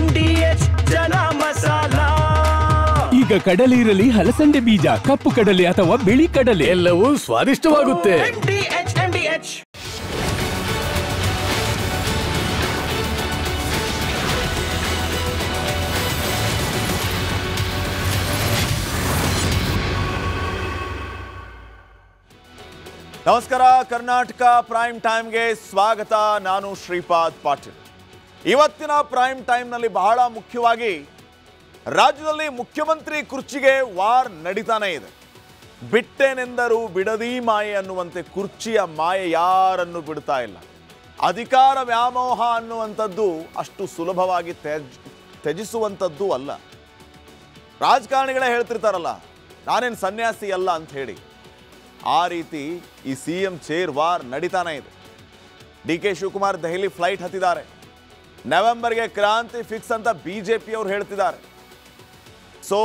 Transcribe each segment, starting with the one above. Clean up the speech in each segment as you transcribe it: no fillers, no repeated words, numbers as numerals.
MDH ಜನ ಮಸಾಲ. ಈಗ ಕಡಲೆ ಇರಲಿ, ಹಲಸಂಡೆ ಬೀಜ, ಕಪ್ಪು ಕಡಲೆ ಅಥವಾ ಬಿಳಿ ಕಡಲೆ, ಎಲ್ಲವೂ ಸ್ವಾದಿಷ್ಟವಾಗುತ್ತೆ. MDH. ನಮಸ್ಕಾರ, ಕರ್ನಾಟಕ ಪ್ರೈಮ್ ಟೈಮ್ಗೆ ಸ್ವಾಗತ. ನಾನು ಶ್ರೀಪಾದ್ ಪಾಟೀಲ್. ಇವತ್ತಿನ ಪ್ರೈಮ್ ಟೈಮ್ನಲ್ಲಿ ಬಹಳ ಮುಖ್ಯವಾಗಿ ರಾಜ್ಯದಲ್ಲಿ ಮುಖ್ಯಮಂತ್ರಿ ಕುರ್ಚಿಗೆ ವಾರ್ ನಡೀತಾನೆ ಇದೆ. ಬಿಟ್ಟೆನೆಂದರೂ ಬಿಡದಿ ಮಾಯೆ ಅನ್ನುವಂತೆ ಕುರ್ಚಿಯ ಮಾಯೆ ಯಾರನ್ನು ಬಿಡ್ತಾ ಇಲ್ಲ. ಅಧಿಕಾರ ವ್ಯಾಮೋಹ ಅನ್ನುವಂಥದ್ದು ಅಷ್ಟು ಸುಲಭವಾಗಿ ತ್ಯಜಿಸುವಂಥದ್ದು ಅಲ್ಲ. ರಾಜಕಾರಣಿಗಳೇ ಹೇಳ್ತಿರ್ತಾರಲ್ಲ, ನಾನೇನು ಸನ್ಯಾಸಿ ಅಲ್ಲ ಅಂತ ಹೇಳಿ. ಆ ರೀತಿ ಈ CM ಚೇರ್ ವಾರ್ ನಡೀತಾನೆ ಇದೆ. DK ಶಿವಕುಮಾರ್ ದೆಹಲಿ ಫ್ಲೈಟ್ ಹತ್ತಿದ್ದಾರೆ. ನವೆಂಬರ್ಗೆ ಕ್ರಾಂತಿ ಫಿಕ್ಸ್ ಅಂತ BJP ಅವರು ಹೇಳ್ತಿದ್ದಾರೆ. ಸೊ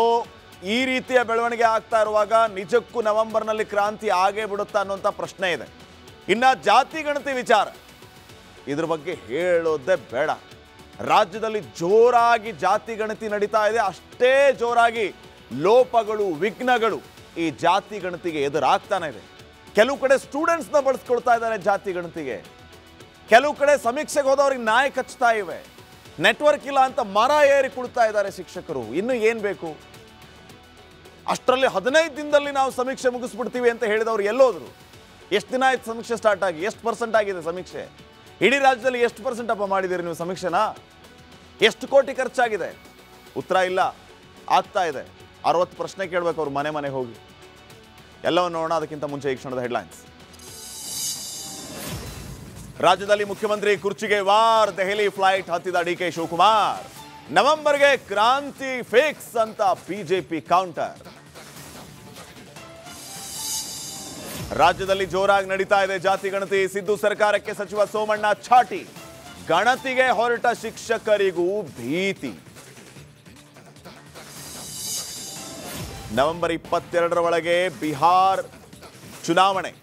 ಈ ರೀತಿಯ ಬೆಳವಣಿಗೆ ಆಗ್ತಾ ಇರುವಾಗ ನಿಜಕ್ಕೂ ನವೆಂಬರ್ನಲ್ಲಿ ಕ್ರಾಂತಿ ಆಗೇ ಬಿಡುತ್ತಾ ಅನ್ನುವಂಥ ಪ್ರಶ್ನೆ ಇದೆ. ಇನ್ನು ಜಾತಿ ಗಣತಿ ವಿಚಾರ, ಇದ್ರ ಬಗ್ಗೆ ಹೇಳೋದೇ ಬೇಡ. ರಾಜ್ಯದಲ್ಲಿ ಜೋರಾಗಿ ಜಾತಿ ಗಣತಿ ನಡೀತಾ ಇದೆ. ಅಷ್ಟೇ ಜೋರಾಗಿ ಲೋಪಗಳು, ವಿಘ್ನಗಳು ಈ ಜಾತಿ ಗಣತಿಗೆ ಎದುರಾಗ್ತಾನೆ ಇದೆ. ಕೆಲವು ಕಡೆ ಸ್ಟೂಡೆಂಟ್ಸ್ನ ಬಳಸ್ಕೊಳ್ತಾ ಇದ್ದಾರೆ ಜಾತಿ ಗಣತಿಗೆ. ಕೆಲವು ಕಡೆ ಸಮೀಕ್ಷೆಗೆ ಹೋದವ್ರಿಗೆ ನಾಯಿ ಕಚ್ತಾ ಇವೆ. ನೆಟ್ವರ್ಕ್ ಇಲ್ಲ ಅಂತ ಮರ ಏರಿ ಕುಳ್ತಾ ಇದ್ದಾರೆ ಶಿಕ್ಷಕರು. ಇನ್ನು ಏನು ಬೇಕು? ಅಷ್ಟರಲ್ಲಿ 15 ದಿನದಲ್ಲಿ ನಾವು ಸಮೀಕ್ಷೆ ಮುಗಿಸ್ಬಿಡ್ತೀವಿ ಅಂತ ಹೇಳಿದವರು ಎಲ್ಲೋದ್ರು? ಎಷ್ಟು ದಿನ ಆಯ್ತು ಸಮೀಕ್ಷೆ ಸ್ಟಾರ್ಟ್ ಆಗಿ? ಎಷ್ಟು % ಆಗಿದೆ ಸಮೀಕ್ಷೆ? ಇಡೀ ರಾಜ್ಯದಲ್ಲಿ ಎಷ್ಟು % ಅಪ್ಪ ಮಾಡಿದ್ದೀರಿ ನೀವು ಸಮೀಕ್ಷೆನಾ? ಎಷ್ಟು ಕೋಟಿ ಖರ್ಚಾಗಿದೆ? ಉತ್ತರ ಇಲ್ಲ. ಆಗ್ತಾ ಇದೆ. 60 ಪ್ರಶ್ನೆ ಕೇಳಬೇಕು ಅವ್ರು ಮನೆ ಮನೆಗೆ ಹೋಗಿ. ಎಲ್ಲವನ್ನು ನೋಡೋಣ. ಅದಕ್ಕಿಂತ ಮುಂಚೆ ಈ ಕ್ಷಣದ ಹೆಡ್ಲೈನ್ಸ್. ರಾಜ್ಯದಲ್ಲಿ ಮುಖ್ಯಮಂತ್ರಿ ಕುರ್ಚಿಗೆ ವಾರ್, ದೆಹಲಿ ಫ್ಲೈಟ್ ಹತ್ತಿದ DK ಶಿವಕುಮಾರ್. ನವೆಂಬರ್ಗೆ ಕ್ರಾಂತಿ ಫಿಕ್ಸ್ ಅಂತ BJP ಕೌಂಟರ್. ರಾಜ್ಯದಲ್ಲಿ ಜೋರಾಗಿ ನಡೀತಾ ಇದೆ ಜಾತಿ ಗಣತಿ. ಸಿದ್ದು ಸರ್ಕಾರಕ್ಕೆ ಸಚಿವ ಸೋಮಣ್ಣ ಛಾಟಿ. ಗಣತಿಗೆ ಹೊರಟ ಶಿಕ್ಷಕರಿಗೂ ಭೀತಿ. ನವೆಂಬರ್ 22ರ ಒಳಗೆ ಬಿಹಾರ್ ಚುನಾವಣೆ.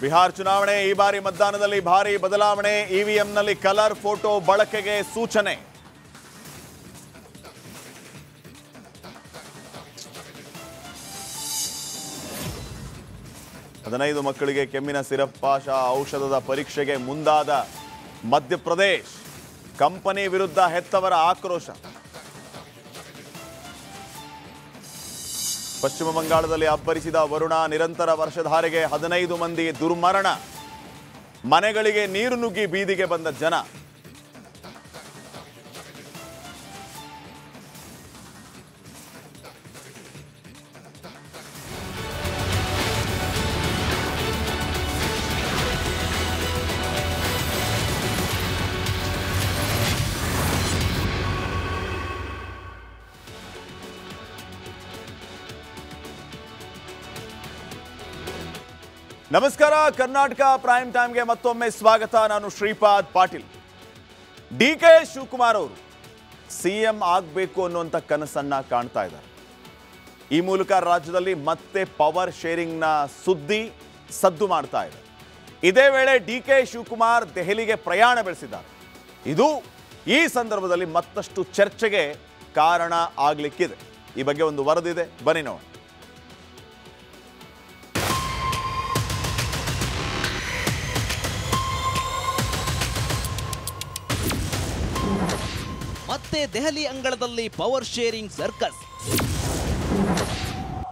ಬಿಹಾರ್ ಚುನಾವಣೆ. ಈ ಬಾರಿ ಮತದಾನದಲ್ಲಿ ಭಾರಿ ಬದಲಾವಣೆ. EVMನಲ್ಲಿ ಕಲರ್ ಫೋಟೋ ಬಳಕೆಗೆ ಸೂಚನೆ. ಹದಿನೈದು ಮಕ್ಕಳಿಗೆ ಕೆಮ್ಮಿನ ಸಿರಪ್ ಪಾಶ ಔಷಧದ ಪರೀಕ್ಷೆಗೆ ಮುಂದಾದ ಮಧ್ಯಪ್ರದೇಶ್. ಕಂಪನಿ ವಿರುದ್ಧ ಹೆತ್ತವರ ಆಕ್ರೋಶ. ಪಶ್ಚಿಮ ಬಂಗಾಳದಲ್ಲಿ ಅಬ್ಬರಿಸಿದ ವರುಣ. ನಿರಂತರ ವರ್ಷಧಾರೆಗೆ 15 ಮಂದಿ ದುರ್ಮರಣ. ಮನೆಗಳಿಗೆ ನೀರು ನುಗ್ಗಿ ಬೀದಿಗೆ ಬಂದ ಜನ. ನಮಸ್ಕಾರ, ಕರ್ನಾಟಕ ಪ್ರೈಮ್ ಟೈಮ್ಗೆ ಮತ್ತೊಮ್ಮೆ ಸ್ವಾಗತ. ನಾನು ಶ್ರೀಪಾದ್ ಪಾಟೀಲ್. DK ಶಿವಕುಮಾರ್ ಅವರು CM ಆಗಬೇಕು ಅನ್ನುವಂಥ ಕನಸನ್ನ ಕಾಣ್ತಾ ಇದ್ದಾರೆ. ಈ ಮೂಲಕ ರಾಜ್ಯದಲ್ಲಿ ಮತ್ತೆ ಪವರ್ ಶೇರಿಂಗ್ನ ಸುದ್ದಿ ಸದ್ದು ಮಾಡ್ತಾ ಇದೆ. ಇದೇ ವೇಳೆ DK ಶಿವಕುಮಾರ್ ದೆಹಲಿಗೆ ಪ್ರಯಾಣ ಬೆಳೆಸಿದ್ದಾರೆ. ಇದು ಈ ಸಂದರ್ಭದಲ್ಲಿ ಮತ್ತಷ್ಟು ಚರ್ಚೆಗೆ ಕಾರಣ ಆಗಲಿಕ್ಕಿದೆ. ಈ ಬಗ್ಗೆ ಒಂದು ವರದಿದೆ, ಬನ್ನಿ ನೋಡೋಣ. ಮತ್ತೆ ದೆಹಲಿ ಅಂಗಳದಲ್ಲಿ ಪವರ್ ಶೇರಿಂಗ್ ಸರ್ಕಸ್.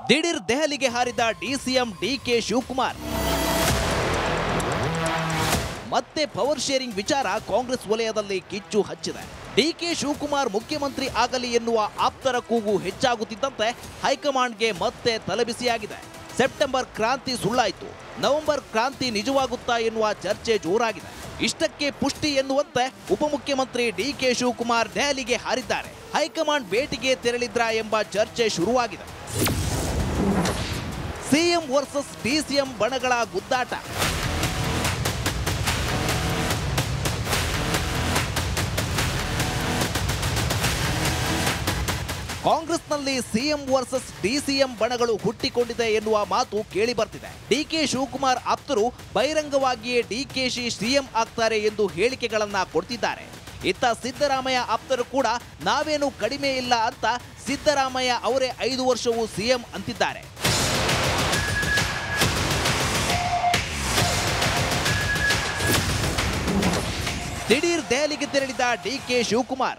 ದಿಢೀರ್ ದೆಹಲಿಗೆ ಹಾರಿದ DCM DK ಶಿವಕುಮಾರ್. ಮತ್ತೆ ಪವರ್ ಶೇರಿಂಗ್ ವಿಚಾರ ಕಾಂಗ್ರೆಸ್ ವಲಯದಲ್ಲಿ ಕಿಚ್ಚು ಹಚ್ಚಿದೆ. DK ಶಿವಕುಮಾರ್ ಮುಖ್ಯಮಂತ್ರಿ ಆಗಲಿ ಎನ್ನುವ ಆಪ್ತರ ಕೂಗು ಹೆಚ್ಚಾಗುತ್ತಿದ್ದಂತೆ ಹೈಕಮಾಂಡ್ಗೆ ಮತ್ತೆ ತಲೆಬಿಸಿಯಾಗಿದೆ. ಸೆಪ್ಟೆಂಬರ್ ಕ್ರಾಂತಿ ಸುಳ್ಳಾಯಿತು, ನವೆಂಬರ್ ಕ್ರಾಂತಿ ನಿಜವಾಗುತ್ತಾ ಎನ್ನುವ ಚರ್ಚೆ ಜೋರಾಗಿದೆ. ಇಷ್ಟಕ್ಕೆ ಪುಷ್ಟಿ ಎನ್ನುವಂತೆ ಉಪಮುಖ್ಯಮಂತ್ರಿ DK ಶಿವಕುಮಾರ್ ದೆಹಲಿಗೆ ಹಾರಿದ್ದಾರೆ. ಹೈಕಮಾಂಡ್ ಭೇಟಿಗೆ ತೆರಳಿದ್ರಾ ಎಂಬ ಚರ್ಚೆ ಶುರುವಾಗಿದೆ. CM versus DCM ಬಣಗಳ ಗುದ್ದಾಟ. ಕಾಂಗ್ರೆಸ್ನಲ್ಲಿ ಸಿಎಂ ವರ್ಸಸ್ ಡಿಸಿಎಂ ಬಣಗಳು ಹುಟ್ಟಿಕೊಂಡಿದೆ ಎನ್ನುವ ಮಾತು ಕೇಳಿ ಬರ್ತಿದೆ. ಡಿಕೆ ಶಿವಕುಮಾರ್ ಆಪ್ತರು ಬಹಿರಂಗವಾಗಿಯೇ ಡಿಕೆಶಿ ಸಿಎಂ ಆಗ್ತಾರೆ ಎಂದು ಹೇಳಿಕೆಗಳನ್ನ ಕೊಡ್ತಿದ್ದಾರೆ. ಇತ್ತ ಸಿದ್ದರಾಮಯ್ಯ ಆಪ್ತರು ಕೂಡ ನಾವೇನು ಕಡಿಮೆ ಇಲ್ಲ ಅಂತ ಸಿದ್ದರಾಮಯ್ಯ ಅವರೇ 5 ವರ್ಷವೂ ಸಿಎಂ ಅಂತಿದ್ದಾರೆ. ದಿಢೀರ್ ದೆಹಲಿಗೆ ತೆರಳಿದ ಡಿಕೆ ಶಿವಕುಮಾರ್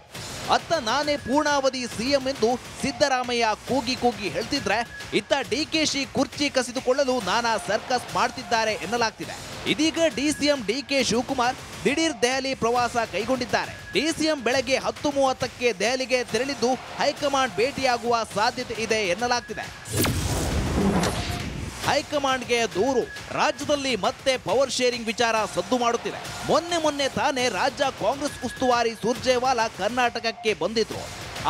ಅತ್ತ ನಾನೇ ಪೂರ್ಣಾವಧಿ ಸಿಎಂ ಎಂದು ಸಿದ್ದರಾಮಯ್ಯ ಕೂಗಿ ಹೇಳ್ತಿದ್ರೆ, ಇತ್ತ ಡಿಕೆಶಿ ಕುರ್ಚಿ ಕಸಿದುಕೊಳ್ಳಲು ನಾನಾ ಸರ್ಕಸ್ ಮಾಡ್ತಿದ್ದಾರೆ ಎನ್ನಲಾಗ್ತಿದೆ. ಇದೀಗ ಡಿಸಿಎಂ ಡಿಕೆ ಶಿವಕುಮಾರ್ ದಿಢೀರ್ ದೆಹಲಿ ಪ್ರವಾಸ ಕೈಗೊಂಡಿದ್ದಾರೆ. ಡಿಸಿಎಂ ಬೆಳಗ್ಗೆ 10:30ಕ್ಕೆ ದೆಹಲಿಗೆ ತೆರಳಿದ್ದು ಹೈಕಮಾಂಡ್ ಭೇಟಿಯಾಗುವ ಸಾಧ್ಯತೆ ಇದೆ ಎನ್ನಲಾಗ್ತಿದೆ. ಹೈಕಮಾಂಡ್ಗೆ ದೂರು, ರಾಜ್ಯದಲ್ಲಿ ಮತ್ತೆ ಪವರ್ ಶೇರಿಂಗ್ ವಿಚಾರ ಸದ್ದು ಮಾಡುತ್ತಿದೆ. ಮೊನ್ನೆ ತಾನೇ ರಾಜ್ಯ ಕಾಂಗ್ರೆಸ್ ಉಸ್ತುವಾರಿ ಸುರ್ಜೇವಾಲಾ ಕರ್ನಾಟಕಕ್ಕೆ ಬಂದಿದ್ರು.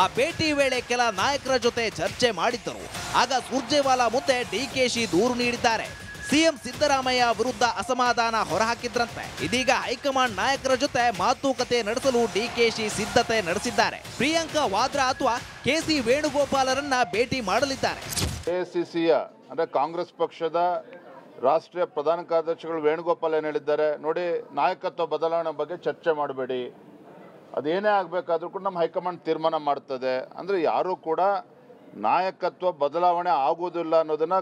ಆ ಭೇಟಿ ವೇಳೆ ಕೆಲ ನಾಯಕರ ಜೊತೆ ಚರ್ಚೆ ಮಾಡಿದ್ದರು. ಆಗ ಸುರ್ಜೇವಾಲಾ ಮುಂದೆ ಡಿಕೆಶಿ ದೂರು ನೀಡಿದ್ದಾರೆ. ಸಿಎಂ ಸಿದ್ದರಾಮಯ್ಯ ವಿರುದ್ಧ ಅಸಮಾಧಾನ ಹೊರಹಾಕಿದ್ರಂತೆ. ಇದೀಗ ಹೈಕಮಾಂಡ್ ನಾಯಕರ ಜೊತೆ ಮಾತುಕತೆ ನಡೆಸಲು ಡಿಕೆಶಿ ಸಿದ್ಧತೆ ನಡೆಸಿದ್ದಾರೆ. ಪ್ರಿಯಾಂಕಾ ವಾದ್ರಾ ಅಥವಾ ಕೆಸಿ ವೇಣುಗೋಪಾಲರನ್ನ ಭೇಟಿ ಮಾಡಲಿದ್ದಾರೆ. ಎಸಿಸಿಯ ಅಂದರೆ ಕಾಂಗ್ರೆಸ್ ಪಕ್ಷದ ರಾಷ್ಟ್ರೀಯ ಪ್ರಧಾನ ಕಾರ್ಯದರ್ಶಿಗಳು ವೇಣುಗೋಪಾಲ್ ಏನು ಹೇಳಿದ್ದಾರೆ ನೋಡಿ, ನಾಯಕತ್ವ ಬದಲಾವಣೆ ಬಗ್ಗೆ ಚರ್ಚೆ ಮಾಡಬೇಡಿ, ಅದೇನೇ ಆಗಬೇಕಾದ್ರೂ ಕೂಡ ನಮ್ಮ ಹೈಕಮಾಂಡ್ ತೀರ್ಮಾನ ಮಾಡ್ತದೆ. ಅಂದರೆ ಯಾರೂ ಕೂಡ ನಾಯಕತ್ವ ಬದಲಾವಣೆ ಆಗುವುದಿಲ್ಲ ಅನ್ನೋದನ್ನು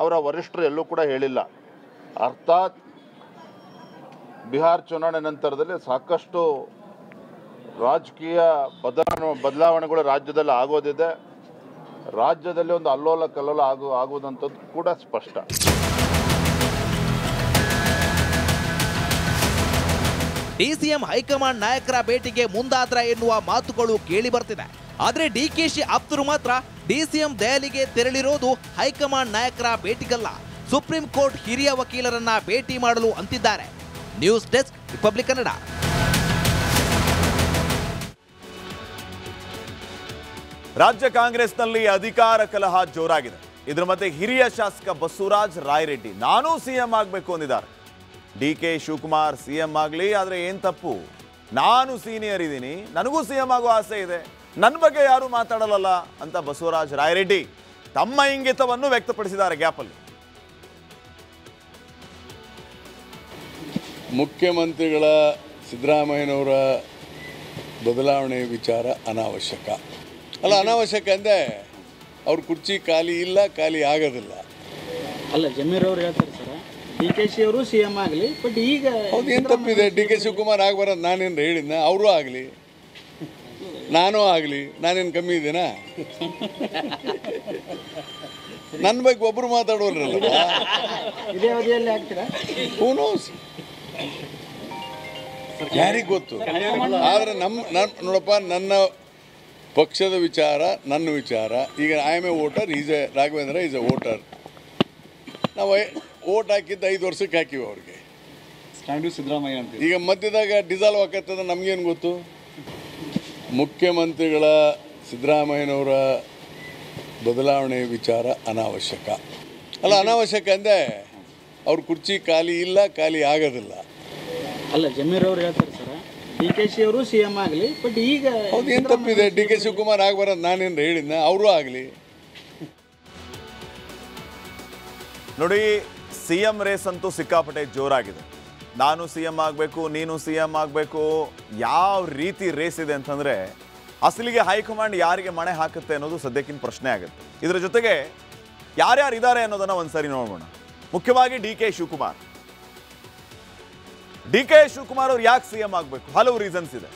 ಅವರ ವರಿಷ್ಠರು ಎಲ್ಲೂ ಕೂಡ ಹೇಳಿಲ್ಲ. ಅರ್ಥಾತ್ ಬಿಹಾರ್ ಚುನಾವಣೆ ನಂತರದಲ್ಲಿ ಸಾಕಷ್ಟು ರಾಜಕೀಯ ಬದಲಾವಣೆಗಳು ರಾಜ್ಯದಲ್ಲಿ ಆಗೋದಿದೆ. ರಾಜ್ಯದಲ್ಲಿ ಒಂದು ಅಲ್ಲೋಲ ಕಲ್ಲೋಲ ಆಗುವುದಂಥದ್ದು ಕೂಡ ಸ್ಪಷ್ಟ. ಡಿಸಿಎಂ ಹೈಕಮಾಂಡ್ ನಾಯಕರ ಭೇಟಿಗೆ ಮುಂದಾದ್ರ ಎನ್ನುವ ಮಾತುಗಳು ಕೇಳಿ ಬರ್ತಿದೆ. ಆದ್ರೆ ಡಿಕೆಶಿ ಆಪ್ತರು ಮಾತ್ರ ಡಿಸಿಎಂ ದೆಹಲಿಗೆ ತೆರಳಿರೋದು ಹೈಕಮಾಂಡ್ ನಾಯಕರ ಭೇಟಿಗಲ್ಲ, ಸುಪ್ರೀಂ ಕೋರ್ಟ್ ಹಿರಿಯ ವಕೀಲರನ್ನ ಭೇಟಿ ಮಾಡಲು ಅಂತಿದ್ದಾರೆ. News desk, republic Kannada. ರಾಜ್ಯ ಕಾಂಗ್ರೆಸ್ನಲ್ಲಿ ಅಧಿಕಾರ ಕಲಹ ಜೋರಾಗಿದೆ. ಇದರ ಮಧ್ಯೆ ಹಿರಿಯ ಶಾಸಕ ಬಸವರಾಜ ರಾಯರೆಡ್ಡಿ ನಾನೂ ಸಿಎಂ ಆಗಬೇಕು ಅಂದಿದ್ದಾರೆ. ಡಿಕೆ ಶಿವಕುಮಾರ್ ಸಿಎಂ ಆಗಲಿ, ಆದರೆ ಏನು ತಪ್ಪು, ನಾನು ಸೀನಿಯರ್ ಇದ್ದೀನಿ, ನನಗೂ ಸಿಎಂ ಆಗೋ ಆಸೆ ಇದೆ, ನನ್ನ ಬಗ್ಗೆ ಯಾರು ಮಾತಾಡಲ್ಲ ಅಂತ ಬಸವರಾಜ ರಾಯರೆಡ್ಡಿ ತಮ್ಮ ಇಂಗಿತವನ್ನು ವ್ಯಕ್ತಪಡಿಸಿದ್ದಾರೆ. ಗ್ಯಾಪಲ್ಲಿ ಮುಖ್ಯಮಂತ್ರಿಗಳ ಸಿದ್ದರಾಮಯ್ಯನವರ ಬದಲಾವಣೆ ವಿಚಾರ ಅನಾವಶ್ಯಕ ಅಲ್ಲ. ಅನಾವಶ್ಯಕ ಅಂದರೆ ಅವ್ರ ಕುರ್ಚಿ ಖಾಲಿ ಇಲ್ಲ, ಖಾಲಿ ಆಗೋದಿಲ್ಲ. ಅಲ್ಲ, ಜಮೀರ್ ಅವರು ಹೇಳ್ತಾರೆ ಸರ್, ಡಿ ಕೆ ಶಿ ಅವರು ಸಿ ಎಂ ಆಗಲಿ, ಬಟ್ ಈಗ ಹೌದು, ಏನು ತಪ್ಪಿದೆ? ಡಿ ಕೆ ಶಿವಕುಮಾರ್ ಆಗಬಾರದು ನಾನೇನು ಹೇಳಿದ್ನ? ಅವರು ಆಗಲಿ, ನಾನೂ ಆಗಲಿ, ನಾನೇನು ಕಮ್ಮಿ ಇದ್ದೀನಾ? ನನ್ನ ಬಗ್ಗೆ ಒಬ್ಬರು ಮಾತಾಡೋರಲ್ಲ. ಇದೇ ಅವಧಿಯಲ್ಲಿ ಆಗ್ತೀರಾ? ಹೂ ನೋಸ್, ಯಾರಿಗೆ ಗೊತ್ತು. ಆದರೆ ನೋಡಪ್ಪ, ನನ್ನ ಪಕ್ಷದ ವಿಚಾರ, ನನ್ನ ವಿಚಾರ. ಈಗ I am A voter, Raghavendra is A voter. ನಾವು ವೋಟ್ ಹಾಕಿದ್ದು 5 ವರ್ಷಕ್ಕೆ ಹಾಕಿವಿ ಅವ್ರಿಗೆ. ಸಿದ್ದರಾಮಯ್ಯ ಅಂತ ಈಗ ಮಧ್ಯದಾಗ ಡಿಸಾಲ್ವ್ ಆಕತ್ತದ, ನಮಗೇನು ಗೊತ್ತು? ಮುಖ್ಯಮಂತ್ರಿಗಳ ಸಿದ್ದರಾಮಯ್ಯನವರ ಬದಲಾವಣೆ ವಿಚಾರ ಅನಾವಶ್ಯಕ ಅಲ್ಲ. ಅನಾವಶ್ಯಕ ಅಂದರೆ ಅವ್ರ ಕುರ್ಚಿ ಖಾಲಿ ಇಲ್ಲ, ಖಾಲಿ ಆಗೋದಿಲ್ಲ. ಅಲ್ಲ, ಜಮೀರ್ ಅವರು ಹೇಳ್ತಾರೆ ಸರ್, ಡಿ ಕೆ ಶಿ ಅವರು ಸಿ ಎಂ ಆಗಲಿ, ಬಟ್ ಈಗ ಹೌದು, ಏನು ತಪ್ಪಿದೆ? ಡಿ ಕೆ ಶಿವಕುಮಾರ್ ಆಗಬಾರದು ನಾನೇನು ಹೇಳಿದ್ನ? ಅವರು ಆಗಲಿ. ನೋಡಿ, ಸಿಎಂ ರೇಸ್ ಅಂತೂ ಸಿಕ್ಕಾಪಟ್ಟೆ ಜೋರಾಗಿದೆ. ನಾನು ಸಿಎಂ ಆಗಬೇಕು, ನೀನು ಸಿಎಂ ಆಗಬೇಕು, ಯಾವ ರೀತಿ ರೇಸ್ ಇದೆ ಅಂತಂದರೆ ಅಸಲಿಗೆ ಹೈಕಮಾಂಡ್ ಯಾರಿಗೆ ಮಣೆ ಹಾಕುತ್ತೆ ಅನ್ನೋದು ಸದ್ಯಕ್ಕಿನ ಪ್ರಶ್ನೆ ಆಗುತ್ತೆ. ಇದರ ಜೊತೆಗೆ ಯಾರ್ಯಾರು ಇದ್ದಾರೆ ಅನ್ನೋದನ್ನು ಒಂದ್ಸರಿ ನೋಡೋಣ. ಮುಖ್ಯವಾಗಿ ಡಿ ಕೆ ಶಿವಕುಮಾರ್ ಅವರು ಯಾಕೆ ಸಿಎಂ ಆಗಬೇಕು? ಹಲವು ರೀಸನ್ಸ್ ಇದೆ.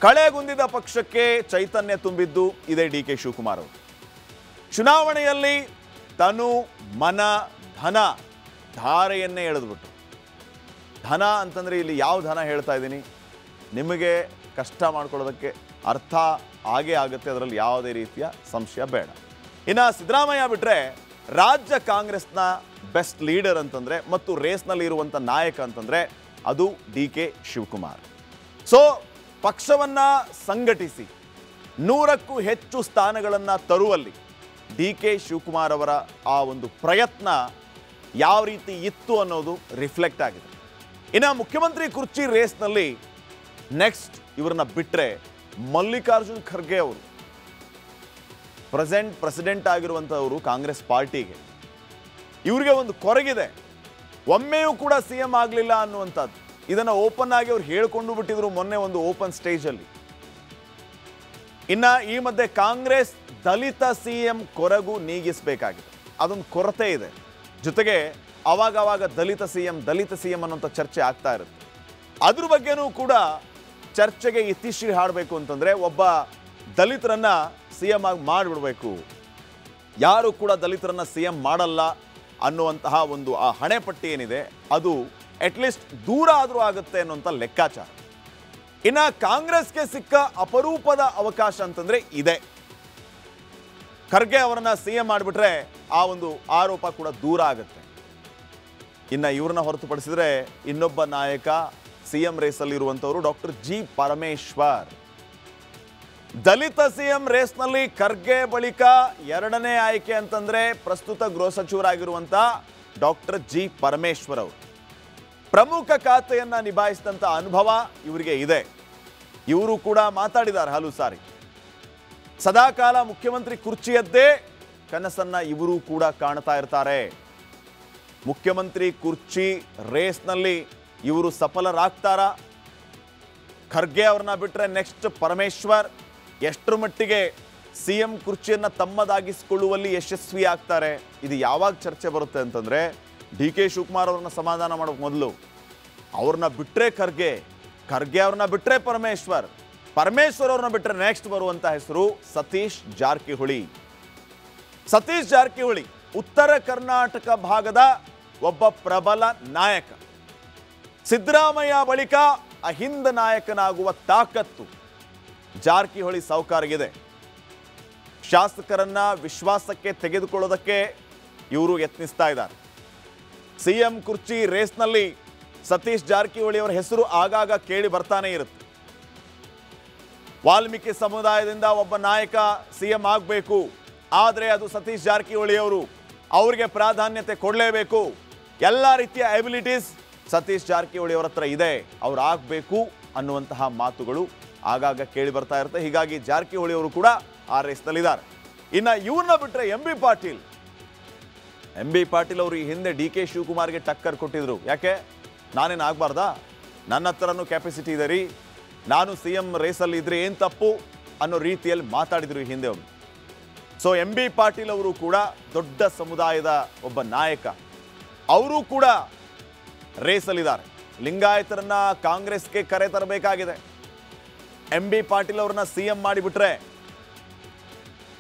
ಕಳೆಗುಂದಿದ ಪಕ್ಷಕ್ಕೆ ಚೈತನ್ಯ ತುಂಬಿದ್ದು ಇದೇ ಡಿ ಕೆ ಶಿವಕುಮಾರ್ ಅವರು. ಚುನಾವಣೆಯಲ್ಲಿ ತನು ಮನ ಧನ ಧಾರೆಯನ್ನೇ ಎಳೆದ್ಬಿಟ್ರು. ಧನ ಅಂತಂದರೆ ಇಲ್ಲಿ ಯಾವ ಧನ ಹೇಳ್ತಾ ಇದ್ದೀನಿ, ನಿಮಗೆ ಕಷ್ಟ ಮಾಡ್ಕೊಳ್ಳೋದಕ್ಕೆ ಅರ್ಥ ಆಗೇ ಆಗುತ್ತೆ, ಅದರಲ್ಲಿ ಯಾವುದೇ ರೀತಿಯ ಸಂಶಯ ಬೇಡ. ಇನ್ನು ಸಿದ್ದರಾಮಯ್ಯ ಬಿಟ್ಟರೆ ರಾಜ್ಯ ಕಾಂಗ್ರೆಸ್ನ ಬೆಸ್ಟ್ ಲೀಡರ್ ಅಂತಂದರೆ ಮತ್ತು ರೇಸ್ನಲ್ಲಿ ಇರುವಂಥ ನಾಯಕ ಅಂತಂದರೆ ಅದು ಡಿ ಕೆ ಶಿವಕುಮಾರ್. ಸೊ ಪಕ್ಷವನ್ನು ಸಂಘಟಿಸಿ 100ಕ್ಕೂ ಹೆಚ್ಚು ಸ್ಥಾನಗಳನ್ನು ತರುವಲ್ಲಿ ಡಿ ಕೆ ಶಿವಕುಮಾರ್ ಅವರ ಆ ಒಂದು ಪ್ರಯತ್ನ ಯಾವ ರೀತಿ ಇತ್ತು ಅನ್ನೋದು ರಿಫ್ಲೆಕ್ಟ್ ಆಗಿದೆ. ಇನ್ನು ಮುಖ್ಯಮಂತ್ರಿ ಕುರ್ಚಿ ರೇಸ್ನಲ್ಲಿ ನೆಕ್ಸ್ಟ್ ಇವರನ್ನ ಬಿಟ್ಟರೆ ಮಲ್ಲಿಕಾರ್ಜುನ್ ಖರ್ಗೆ ಅವರು. ಪ್ರೆಸಿಡೆಂಟ್ ಆಗಿರುವಂಥವರು ಕಾಂಗ್ರೆಸ್ ಪಾರ್ಟಿಗೆ, ಇವರಿಗೆ ಒಂದು ಕೊರಗಿದೆ, ಒಮ್ಮೆಯೂ ಕೂಡ CM ಆಗಲಿಲ್ಲ ಅನ್ನುವಂಥದ್ದು. ಇದನ್ನು ಓಪನ್ ಆಗಿ ಅವ್ರು ಹೇಳ್ಕೊಂಡು ಬಿಟ್ಟಿದ್ರು ಮೊನ್ನೆ ಒಂದು ಓಪನ್ ಸ್ಟೇಜಲ್ಲಿ. ಇನ್ನು ಈ ಮಧ್ಯೆ ಕಾಂಗ್ರೆಸ್ ದಲಿತ CM ಕೊರಗು ನೀಗಿಸಬೇಕಾಗಿದೆ, ಅದೊಂದು ಕೊರತೆ ಇದೆ. ಜೊತೆಗೆ ಅವಾಗ ದಲಿತ CM ಅನ್ನೋಂಥ ಚರ್ಚೆ ಆಗ್ತಾ ಇರುತ್ತೆ. ಅದ್ರ ಬಗ್ಗೆನೂ ಕೂಡ ಚರ್ಚೆಗೆ ಇತಿಶ್ರೀ ಹಾಡಬೇಕು ಅಂತಂದರೆ ಒಬ್ಬ ದಲಿತರನ್ನ CM ಆಗಿ ಮಾಡಿಬಿಡ್ಬೇಕು, ಯಾರು ಕೂಡ ದಲಿತರನ್ನ CM ಮಾಡಲ್ಲ ಅನ್ನುವಂತಹ ಒಂದು ಆ ಹಣೆಪಟ್ಟಿ ಏನಿದೆ ಅದು ಅಟ್ಲೀಸ್ಟ್ ದೂರ ಆದರೂ ಆಗುತ್ತೆ ಅನ್ನುವಂಥ ಲೆಕ್ಕಾಚಾರ. ಇನ್ನು ಕಾಂಗ್ರೆಸ್ಗೆ ಸಿಕ್ಕ ಅಪರೂಪದ ಅವಕಾಶ ಅಂತಂದ್ರೆ ಇದೆ. ಖರ್ಗೆ ಅವರನ್ನ CM ಮಾಡಿಬಿಟ್ರೆ ಆ ಒಂದು ಆರೋಪ ಕೂಡ ದೂರ ಆಗುತ್ತೆ. ಇನ್ನು ಇವ್ರನ್ನ ಹೊರತುಪಡಿಸಿದ್ರೆ ಇನ್ನೊಬ್ಬ ನಾಯಕ CM ರೇಸಲ್ಲಿ ಇರುವಂಥವರು ಡಾಕ್ಟರ್ G. ಪರಮೇಶ್ವರ್. ದಲಿತ CM ರೇಸ್ನಲ್ಲಿ ಖರ್ಗೆ ಬಳಿಕ ಎರಡನೇ ಆಯ್ಕೆ ಅಂತಂದ್ರೆ ಪ್ರಸ್ತುತ ಗೃಹ ಸಚಿವರಾಗಿರುವಂಥ ಡಾಕ್ಟರ್ G. ಪರಮೇಶ್ವರ್ ಅವರು. ಪ್ರಮುಖ ಖಾತೆಯನ್ನ ನಿಭಾಯಿಸಿದಂಥ ಅನುಭವ ಇವರಿಗೆ ಇದೆ. ಇವರು ಕೂಡ ಮಾತಾಡಿದ್ದಾರೆ ಹಲವು ಸಾರಿ. ಸದಾಕಾಲ ಮುಖ್ಯಮಂತ್ರಿ ಕುರ್ಚಿಯದ್ದೇ ಕನಸನ್ನ ಇವರು ಕೂಡ ಕಾಣ್ತಾ ಇರ್ತಾರೆ. ಮುಖ್ಯಮಂತ್ರಿ ಕುರ್ಚಿ ರೇಸ್ನಲ್ಲಿ ಇವರು ಸಫಲರಾಗ್ತಾರಾ? ಖರ್ಗೆ ಅವ್ರನ್ನ ಬಿಟ್ಟರೆ ನೆಕ್ಸ್ಟ್ ಪರಮೇಶ್ವರ್ ಎಷ್ಟರ ಮಟ್ಟಿಗೆ CM ಕುರ್ಚಿಯನ್ನು ತಮ್ಮದಾಗಿಸಿಕೊಳ್ಳುವಲ್ಲಿ ಯಶಸ್ವಿ ಆಗ್ತಾರೆ? ಇದು ಯಾವಾಗ ಚರ್ಚೆ ಬರುತ್ತೆ ಅಂತಂದರೆ DK ಶಿವಕುಮಾರ್ ಅವ್ರನ್ನ ಸಮಾಧಾನ ಮಾಡೋಕೆ ಮೊದಲು ಅವ್ರನ್ನ ಬಿಟ್ಟರೆ ಖರ್ಗೆ ಅವ್ರನ್ನ ಬಿಟ್ಟರೆ ಪರಮೇಶ್ವರ್ ಅವ್ರನ್ನ ಬಿಟ್ಟರೆ ನೆಕ್ಸ್ಟ್ ಬರುವಂಥ ಹೆಸರು ಸತೀಶ್ ಜಾರಕಿಹೊಳಿ. ಸತೀಶ್ ಜಾರಕಿಹೊಳಿ ಉತ್ತರ ಕರ್ನಾಟಕ ಭಾಗದ ಒಬ್ಬ ಪ್ರಬಲ ನಾಯಕ. ಸಿದ್ದರಾಮಯ್ಯ ಬಳಿಕ ಅಹಿಂದ ನಾಯಕನಾಗುವ ತಾಕತ್ತು ಜಾರಕಿಹೊಳಿ ಸಾಹುಕಾರಗಿದೆ. ಶಾಸಕರನ್ನ ವಿಶ್ವಾಸಕ್ಕೆ ತೆಗೆದುಕೊಳ್ಳೋದಕ್ಕೆ ಇವರು ಯತ್ನಿಸ್ತಾ ಇದ್ದಾರೆ. CM ಕುರ್ಚಿ ರೇಸ್ನಲ್ಲಿ ಸತೀಶ್ ಜಾರಕಿಹೊಳಿ ಅವರ ಹೆಸರು ಆಗಾಗ ಕೇಳಿ ಬರ್ತಾನೆ ಇರುತ್ತೆ. ವಾಲ್ಮೀಕಿ ಸಮುದಾಯದಿಂದ ಒಬ್ಬ ನಾಯಕ CM ಆಗಬೇಕು, ಆದರೆ ಅದು ಸತೀಶ್ ಜಾರಕಿಹೊಳಿ ಅವರು, ಅವರಿಗೆ ಪ್ರಾಧಾನ್ಯತೆ ಕೊಡಲೇಬೇಕು. ಎಲ್ಲ ರೀತಿಯ ಎಬಿಲಿಟೀಸ್ ಸತೀಶ್ ಜಾರಕಿಹೊಳಿ ಅವರ ಹತ್ರ ಇದೆ, ಅವ್ರು ಆಗಬೇಕು ಅನ್ನುವಂತಹ ಮಾತುಗಳು ಆಗಾಗ ಕೇಳಿ ಬರ್ತಾ ಇರುತ್ತೆ. ಹೀಗಾಗಿ ಜಾರಕಿಹೊಳಿ ಅವರು ಕೂಡ ಆ ರೇಸ್ನಲ್ಲಿದ್ದಾರೆ. ಇನ್ನು ಇವ್ರನ್ನ ಬಿಟ್ಟರೆ ಎಂ ಬಿ ಪಾಟೀಲ್ ಅವರು ಈ ಹಿಂದೆ DK ಶಿವಕುಮಾರ್ಗೆ ಟಕ್ಕರ್ ಕೊಟ್ಟಿದ್ರು. ಯಾಕೆ? ನಾನೇನು ಆಗಬಾರ್ದಾ, ನನ್ನ ಹತ್ರನೂ ಕೆಪಾಸಿಟಿ ಇದೆ ರೀ, ನಾನು CM ರೇಸಲ್ಲಿ ಇದ್ರೆ ಏನು ತಪ್ಪು ಅನ್ನೋ ರೀತಿಯಲ್ಲಿ ಮಾತಾಡಿದ್ರು ಈ ಹಿಂದೆ ಅವರು. ಸೊ ಎಂ ಬಿ ಪಾಟೀಲ್ ಅವರು ಕೂಡ ದೊಡ್ಡ ಸಮುದಾಯದ ಒಬ್ಬ ನಾಯಕ, ಅವರು ಕೂಡ ರೇಸಲ್ಲಿದ್ದಾರೆ. ಲಿಂಗಾಯತರನ್ನ ಕಾಂಗ್ರೆಸ್ಗೆ ಕರೆ ತರಬೇಕಾಗಿದೆ. ಎಂ ಬಿ ಪಾಟೀಲ್ ಅವ್ರನ್ನ CM ಮಾಡಿಬಿಟ್ರೆ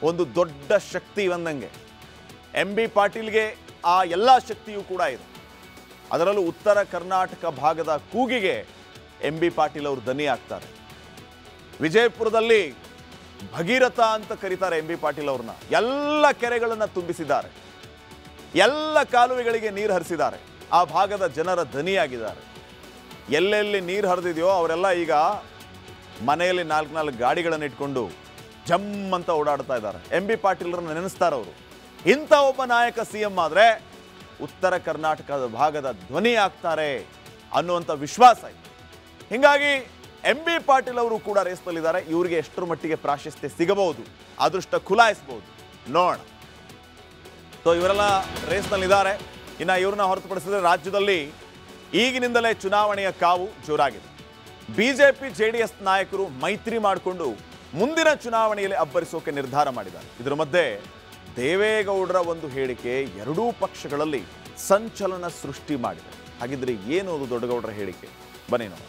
ಒಂದು ದೊಡ್ಡ ಶಕ್ತಿ ಬಂದಂಗೆ. ಎಂ ಬಿ ಪಾಟೀಲ್ಗೆ ಆ ಎಲ್ಲ ಶಕ್ತಿಯೂ ಕೂಡ ಇದೆ. ಅದರಲ್ಲೂ ಉತ್ತರ ಕರ್ನಾಟಕ ಭಾಗದ ಕೂಗಿಗೆ ಎಂ ಬಿ ಪಾಟೀಲ್ ಅವರು ದನಿ ಆಗ್ತಾರೆ. ವಿಜಯಪುರದಲ್ಲಿ ಭಗೀರಥ ಅಂತ ಕರೀತಾರೆ ಎಂ ಬಿ ಪಾಟೀಲ್ ಅವ್ರನ್ನ. ಎಲ್ಲ ಕೆರೆಗಳನ್ನು ತುಂಬಿಸಿದ್ದಾರೆ, ಎಲ್ಲ ಕಾಲುವೆಗಳಿಗೆ ನೀರು ಹರಿಸಿದ್ದಾರೆ, ಆ ಭಾಗದ ಜನರ ದನಿಯಾಗಿದ್ದಾರೆ. ಎಲ್ಲೆಲ್ಲಿ ನೀರು ಹರಿದಿದೆಯೋ ಅವರೆಲ್ಲ ಈಗ ಮನೆಯಲ್ಲಿ 4 ಗಾಡಿಗಳನ್ನು ಇಟ್ಕೊಂಡು ಜಮ್ ಅಂತ ಓಡಾಡ್ತಾ ಇದ್ದಾರೆ. ಎಂ ಬಿ ಪಾಟೀಲ್ರನ್ನ ನೆನೆಸ್ತಾರೆ ಅವರು. ಇಂಥ ಒಬ್ಬ ನಾಯಕ CM ಆದರೆ ಉತ್ತರ ಕರ್ನಾಟಕದ ಭಾಗದ ಧ್ವನಿ ಆಗ್ತಾರೆ ಅನ್ನುವಂಥ ವಿಶ್ವಾಸ ಇದೆ. ಹೀಗಾಗಿ ಎಂ ಬಿ ಪಾಟೀಲ್ ಅವರು ಕೂಡ ರೇಸ್ನಲ್ಲಿದ್ದಾರೆ. ಇವರಿಗೆ ಎಷ್ಟರ ಮಟ್ಟಿಗೆ ಪ್ರಾಶಸ್ತ್ಯ ಸಿಗಬಹುದು, ಅದೃಷ್ಟ ಖುಲಾಯಿಸಬಹುದು, ನೋಡೋಣ. ಸೊ ಇವರೆಲ್ಲ ರೇಸ್ನಲ್ಲಿದ್ದಾರೆ. ಇನ್ನು ಇವ್ರನ್ನ ಹೊರತುಪಡಿಸಿದ್ರೆ ರಾಜ್ಯದಲ್ಲಿ ಈಗಿನಿಂದಲೇ ಚುನಾವಣೆಯ ಕಾವು ಜೋರಾಗಿದೆ. BJP JDS ನಾಯಕರು ಮೈತ್ರಿ ಮಾಡಿಕೊಂಡು ಮುಂದಿನ ಚುನಾವಣೆಯಲ್ಲಿ ಅಬ್ಬರಿಸೋಕೆ ನಿರ್ಧಾರ ಮಾಡಿದ್ದಾರೆ. ಇದರ ಮಧ್ಯೆ ದೇವೇಗೌಡರ ಒಂದು ಹೇಳಿಕೆ ಎರಡೂ ಪಕ್ಷಗಳಲ್ಲಿ ಸಂಚಲನ ಸೃಷ್ಟಿ ಮಾಡಿದೆ. ಹಾಗಿದ್ರೆ ಏನು ಅದು ದೊಡ್ಡಗೌಡರ ಹೇಳಿಕೆ? ಬನ್ನಿ ನೋಡಿ.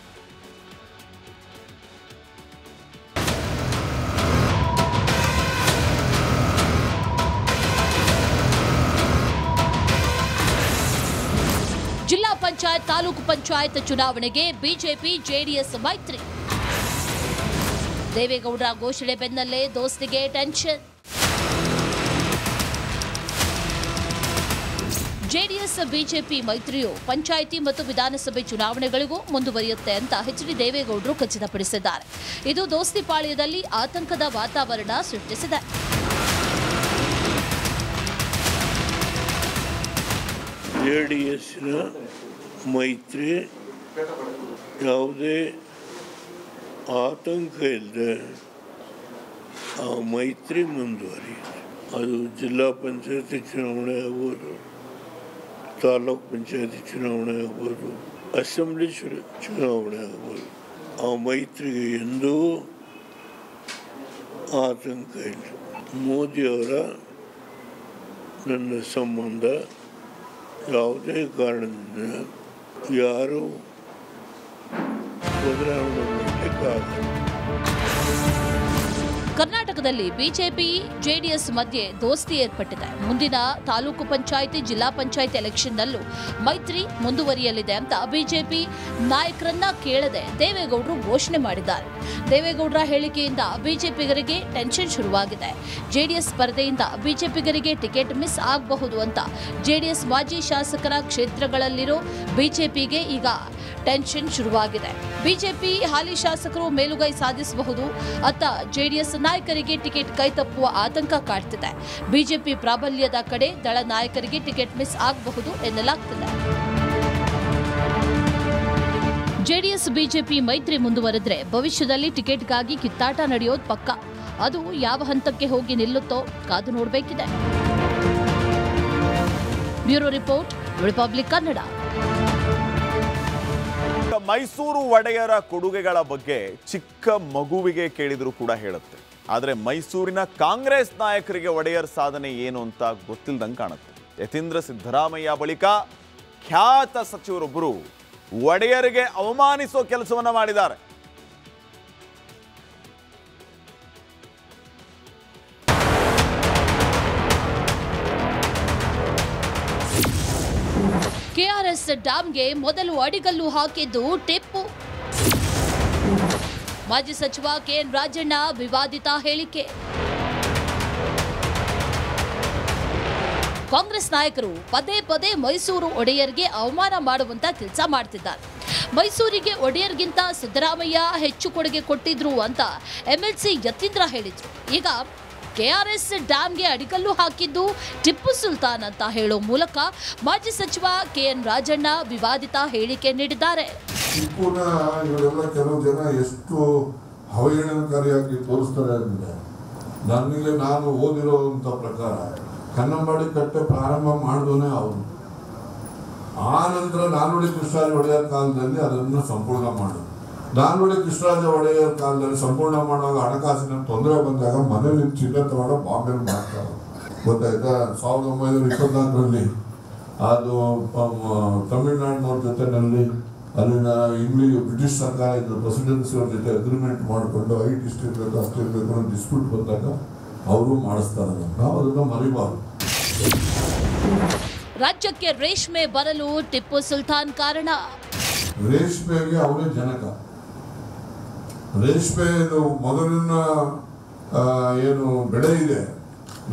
ಜಿಲ್ಲಾ ಪಂಚಾಯತ್ ತಾಲೂಕು ಪಂಚಾಯತ್ ಚುನಾವಣೆಗೆ ಬಿಜೆಪಿ ಜೆಡಿಎಸ್ ಮೈತ್ರಿ. ದೇವೇಗೌಡರ ಘೋಷಣೆ ಬೆನ್ನಲ್ಲೇ ದೋಸ್ತಿಗೆ ಟೆನ್ಷನ್. ಜೆಡಿಎಸ್ ಬಿಜೆಪಿ ಮೈತ್ರಿಯು ಪಂಚಾಯಿತಿ ಮತ್ತು ವಿಧಾನಸಭೆ ಚುನಾವಣೆಗಳಿಗೂ ಮುಂದುವರಿಯುತ್ತೆ ಅಂತ ಎಚ್.ಡಿ. ದೇವೇಗೌಡರು ಖಚಿತಪಡಿಸಿದ್ದಾರೆ. ಇದು ದೋಸ್ತಿ ಪಾಳ್ಯದಲ್ಲಿ ಆತಂಕದ ವಾತಾವರಣ ಸೃಷ್ಟಿಸಿದೆ. ಜೆಡಿಎಸ್ನ ಮೈತ್ರಿ ಯಾವುದೇ ಆತಂಕ ಇಲ್ಲದೆ ಆ ಮೈತ್ರಿ ಮುಂದುವರಿಯುತ್ತೆ. ಅದು ಜಿಲ್ಲಾ ಪಂಚಾಯತಿ ಚುನಾವಣೆ ಆಗ್ಬೋದು, ತಾಲೂಕ್ ಪಂಚಾಯತಿ ಚುನಾವಣೆ ಆಗ್ಬೋದು, ಅಸೆಂಬ್ಲಿ ಚುನಾವಣೆ ಆಗ್ಬೋದು. ಆ ಮೈತ್ರಿಗೆ ಎಂದೂ ಆತಂಕ ಇಲ್ಲ. ಮೋದಿಯವರ ನನ್ನ ಸಂಬಂಧ ಯಾವುದೇ ಕಾರಣದಿಂದ ಯಾರೂ ಬದಲಾವಣೆ ಮಾಡಲಿಕ್ಕಾಗಲ್ಲ. ಕರ್ನಾಟಕದಲ್ಲಿ ಬಿಜೆಪಿ ಜೆಡಿಎಸ್ ಮಧ್ಯೆ ದೋಸ್ತಿ ಏರ್ಪಟ್ಟಿದೆ. ಮುಂದಿನ ತಾಲೂಕು ಪಂಚಾಯಿತಿ, ಜಿಲ್ಲಾ ಪಂಚಾಯಿತಿ ಎಲೆಕ್ಷನ್ನಲ್ಲೂ ಮೈತ್ರಿ ಮುಂದುವರಿಯಲಿದೆ ಅಂತ ಬಿಜೆಪಿ ನಾಯಕರನ್ನ ಕೇಳದೆ ದೇವೇಗೌಡರು ಘೋಷಣೆ ಮಾಡಿದ್ದಾರೆ. ದೇವೇಗೌಡರ ಹೇಳಿಕೆಯಿಂದ ಬಿಜೆಪಿಗರಿಗೆ ಟೆನ್ಷನ್ ಶುರುವಾಗಿದೆ. ಜೆಡಿಎಸ್ ಸ್ಪರ್ಧೆಯಿಂದ ಬಿಜೆಪಿಗರಿಗೆ ಟಿಕೆಟ್ ಮಿಸ್ ಆಗಬಹುದು ಅಂತ ಜೆಡಿಎಸ್ ಮಾಜಿ ಶಾಸಕರ ಕ್ಷೇತ್ರಗಳಲ್ಲಿರೋ ಬಿಜೆಪಿಗೆ ಈಗ ಟೆನ್ಷನ್ ಶುರುವಾಗಿದೆ. ಬಿಜೆಪಿ ಹಾಲಿ ಶಾಸಕರು ಮೇಲುಗೈ ಸಾಧಿಸಬಹುದು ಅಂತ ಜೆಡಿಎಸ್ ನಾಯಕರಿಗೆ ಟಿಕೆಟ್ ಕೈತಪ್ಪುವ ಆತಂಕ ಕಾಡ್ತಿದೆ. ಬಿಜೆಪಿ ಪ್ರಾಬಲ್ಯದ ಕಡೆ ದಳ ನಾಯಕರಿಗೆ ಟಿಕೆಟ್ ಮಿಸ್ ಆಗಬಹುದು ಎನ್ನಲಾಗ್ತಿದೆ. ಜೆಡಿಎಸ್ ಬಿಜೆಪಿ ಮೈತ್ರಿ ಮುಂದುವರೆದ್ರೆ ಭವಿಷ್ಯದಲ್ಲಿ ಟಿಕೆಟ್ಗಾಗಿ ಕಿತ್ತಾಟ ನಡೆಯೋದು ಪಕ್ಕ. ಅದು ಯಾವ ಹಂತಕ್ಕೆ ಹೋಗಿ ನಿಲ್ಲುತ್ತೋ ಕಾದು ನೋಡಬೇಕಿದೆ. Bureau report, republic Kannada. Mysuru ಒಡೆಯರ ಕೊಡುಗೆಗಳ ಬಗ್ಗೆ ಚಿಕ್ಕ ಮಗುವಿಗೆ ಕೇಳಿದ್ರು ಕೂಡ ಹೇಳುತ್ತೆ. ಆದರೆ ಮೈಸೂರಿನ ಕಾಂಗ್ರೆಸ್ ನಾಯಕರಿಗೆ ಒಡೆಯರ್ ಸಾಧನೆ ಏನು ಅಂತ ಗೊತ್ತಿಲ್ಲದಂಗೆ ಕಾಣುತ್ತೆ. ಯತೀಂದ್ರ ಸಿದ್ದರಾಮಯ್ಯ ಬಳಿಕ ಖ್ಯಾತ ಸಚಿವರೊಬ್ಬರು ಒಡೆಯರಿಗೆ ಅವಮಾನಿಸೋ ಕೆಲಸವನ್ನ ಮಾಡಿದ್ದಾರೆ. ಕೆಆರ್ಎಸ್ ಡ್ಯಾಂಗೆ ಮೊದಲು ಅಡಿಗಲ್ಲು ಹಾಕಿದ್ದು ಟಿಪ್ಪು. ಮಾಜಿ ಸಚಿವ ಕೆಎನ್ ರಾಜಣ್ಣ ವಿವಾದಿತ ಹೇಳಿಕೆ. ಕಾಂಗ್ರೆಸ್ ನಾಯಕರು ಪದೇ ಪದೇ ಮೈಸೂರು ಒಡೆಯರ್ಗೆ ಅವಮಾನ ಮಾಡುವಂತ ಕೆಲಸ ಮಾಡ್ತಿದ್ದಾರೆ. ಮೈಸೂರಿಗೆ ಒಡೆಯರ್ಗಿಂತ ಸಿದ್ದರಾಮಯ್ಯ ಹೆಚ್ಚು ಕೊಡುಗೆ ಕೊಟ್ಟಿದ್ರು ಅಂತ ಎಂಎಲ್ಸಿ ಯತೀಂದ್ರ ಹೇಳಿದ್ರು. ಈಗ ಕೆಆರ್ಎಸ್ ಡ್ಯಾಂಗೆ ಅಡಿಗಲ್ಲು ಹಾಕಿದ್ದು ಟಿಪ್ಪು ಸುಲ್ತಾನ್ ಅಂತ ಹೇಳೋ ಮೂಲಕ ಮಾಜಿ ಸಚಿವ ಕೆಎನ್ ರಾಜಣ್ಣ ವಿವಾದಿತ ಹೇಳಿಕೆ ನೀಡಿದ್ದಾರೆ. ಟಿಪ್ಪುನ ಇವರೆಲ್ಲ ಕೆಲವು ಜನ ಎಷ್ಟು ಅವಹೇಳನಕಾರಿಯಾಗಿ ತೋರಿಸ್ತಾರೆ ಅಂದ್ರೆ, ನಾನು ಓದಿರೋಂಥ ಪ್ರಕಾರ ಕನ್ನಂಬಾಡಿ ಕಟ್ಟೆ ಪ್ರಾರಂಭ ಮಾಡಿದವನೇ ಅವರು. ಆ ನಂತರ ನಾಲ್ವಡಿ ಕೃಷ್ಣರಾಜ ಒಡೆಯರ್ ಕಾಲದಲ್ಲಿ ಅದನ್ನು ಸಂಪೂರ್ಣ ಮಾಡಿದ್ರು. ನಾಲ್ವಡಿ ಕೃಷ್ಣರಾಜ ಒಡೆಯರ್ ಕಾಲದಲ್ಲಿ ಸಂಪೂರ್ಣ ಮಾಡುವಾಗ ಹಣಕಾಸಿನ ತೊಂದರೆ ಬಂದಾಗ ಮನೇಲಿ ಚಿನ್ನ ತಗೊಂಡು ಬಾಂಬೆಲ್ ಮಾಡ್ತಾರೆ. ಗೊತ್ತಾಯ್ತಾ? 1924ರಲ್ಲಿ ಅದು ತಮಿಳುನಾಡಿನವ್ರ ಜೊತೆನಲ್ಲಿ ಅಲ್ಲಿನ ಬ್ರಿಟಿಷ್ ಸರ್ಕಾರ ಇದ್ದು ಪ್ರೆಸಿಡೆನ್ಸಿಯವ್ರ ಜೊತೆ ಅಗ್ರಿಮೆಂಟ್ ಮಾಡಿಕೊಂಡು ಐಟ್ ಇಷ್ಟಿರ್ಬೇಕು ಅಷ್ಟಿರ್ಬೇಕು ಅನ್ನೋ ಡಿಸ್ಪ್ಯೂಟ್ ಬಂದಾಗ ಅವರು ಮಾಡಿಸ್ತಾರೆ. ನಾವು ಅದನ್ನು ಮರಿಬಾರ್ದು. ರಾಜ್ಯಕ್ಕೆ ರೇಷ್ಮೆ ಬರಲು ಟಿಪ್ಪು ಸುಲ್ತಾನ್ ಕಾರಣ. ರೇಷ್ಮೆಗೆ ಅವರೇ ಜನಕ. ರೇಷ್ಮೆದು ಮೊದಲಿನ ಏನು ಬೆಳೆ ಇದೆ,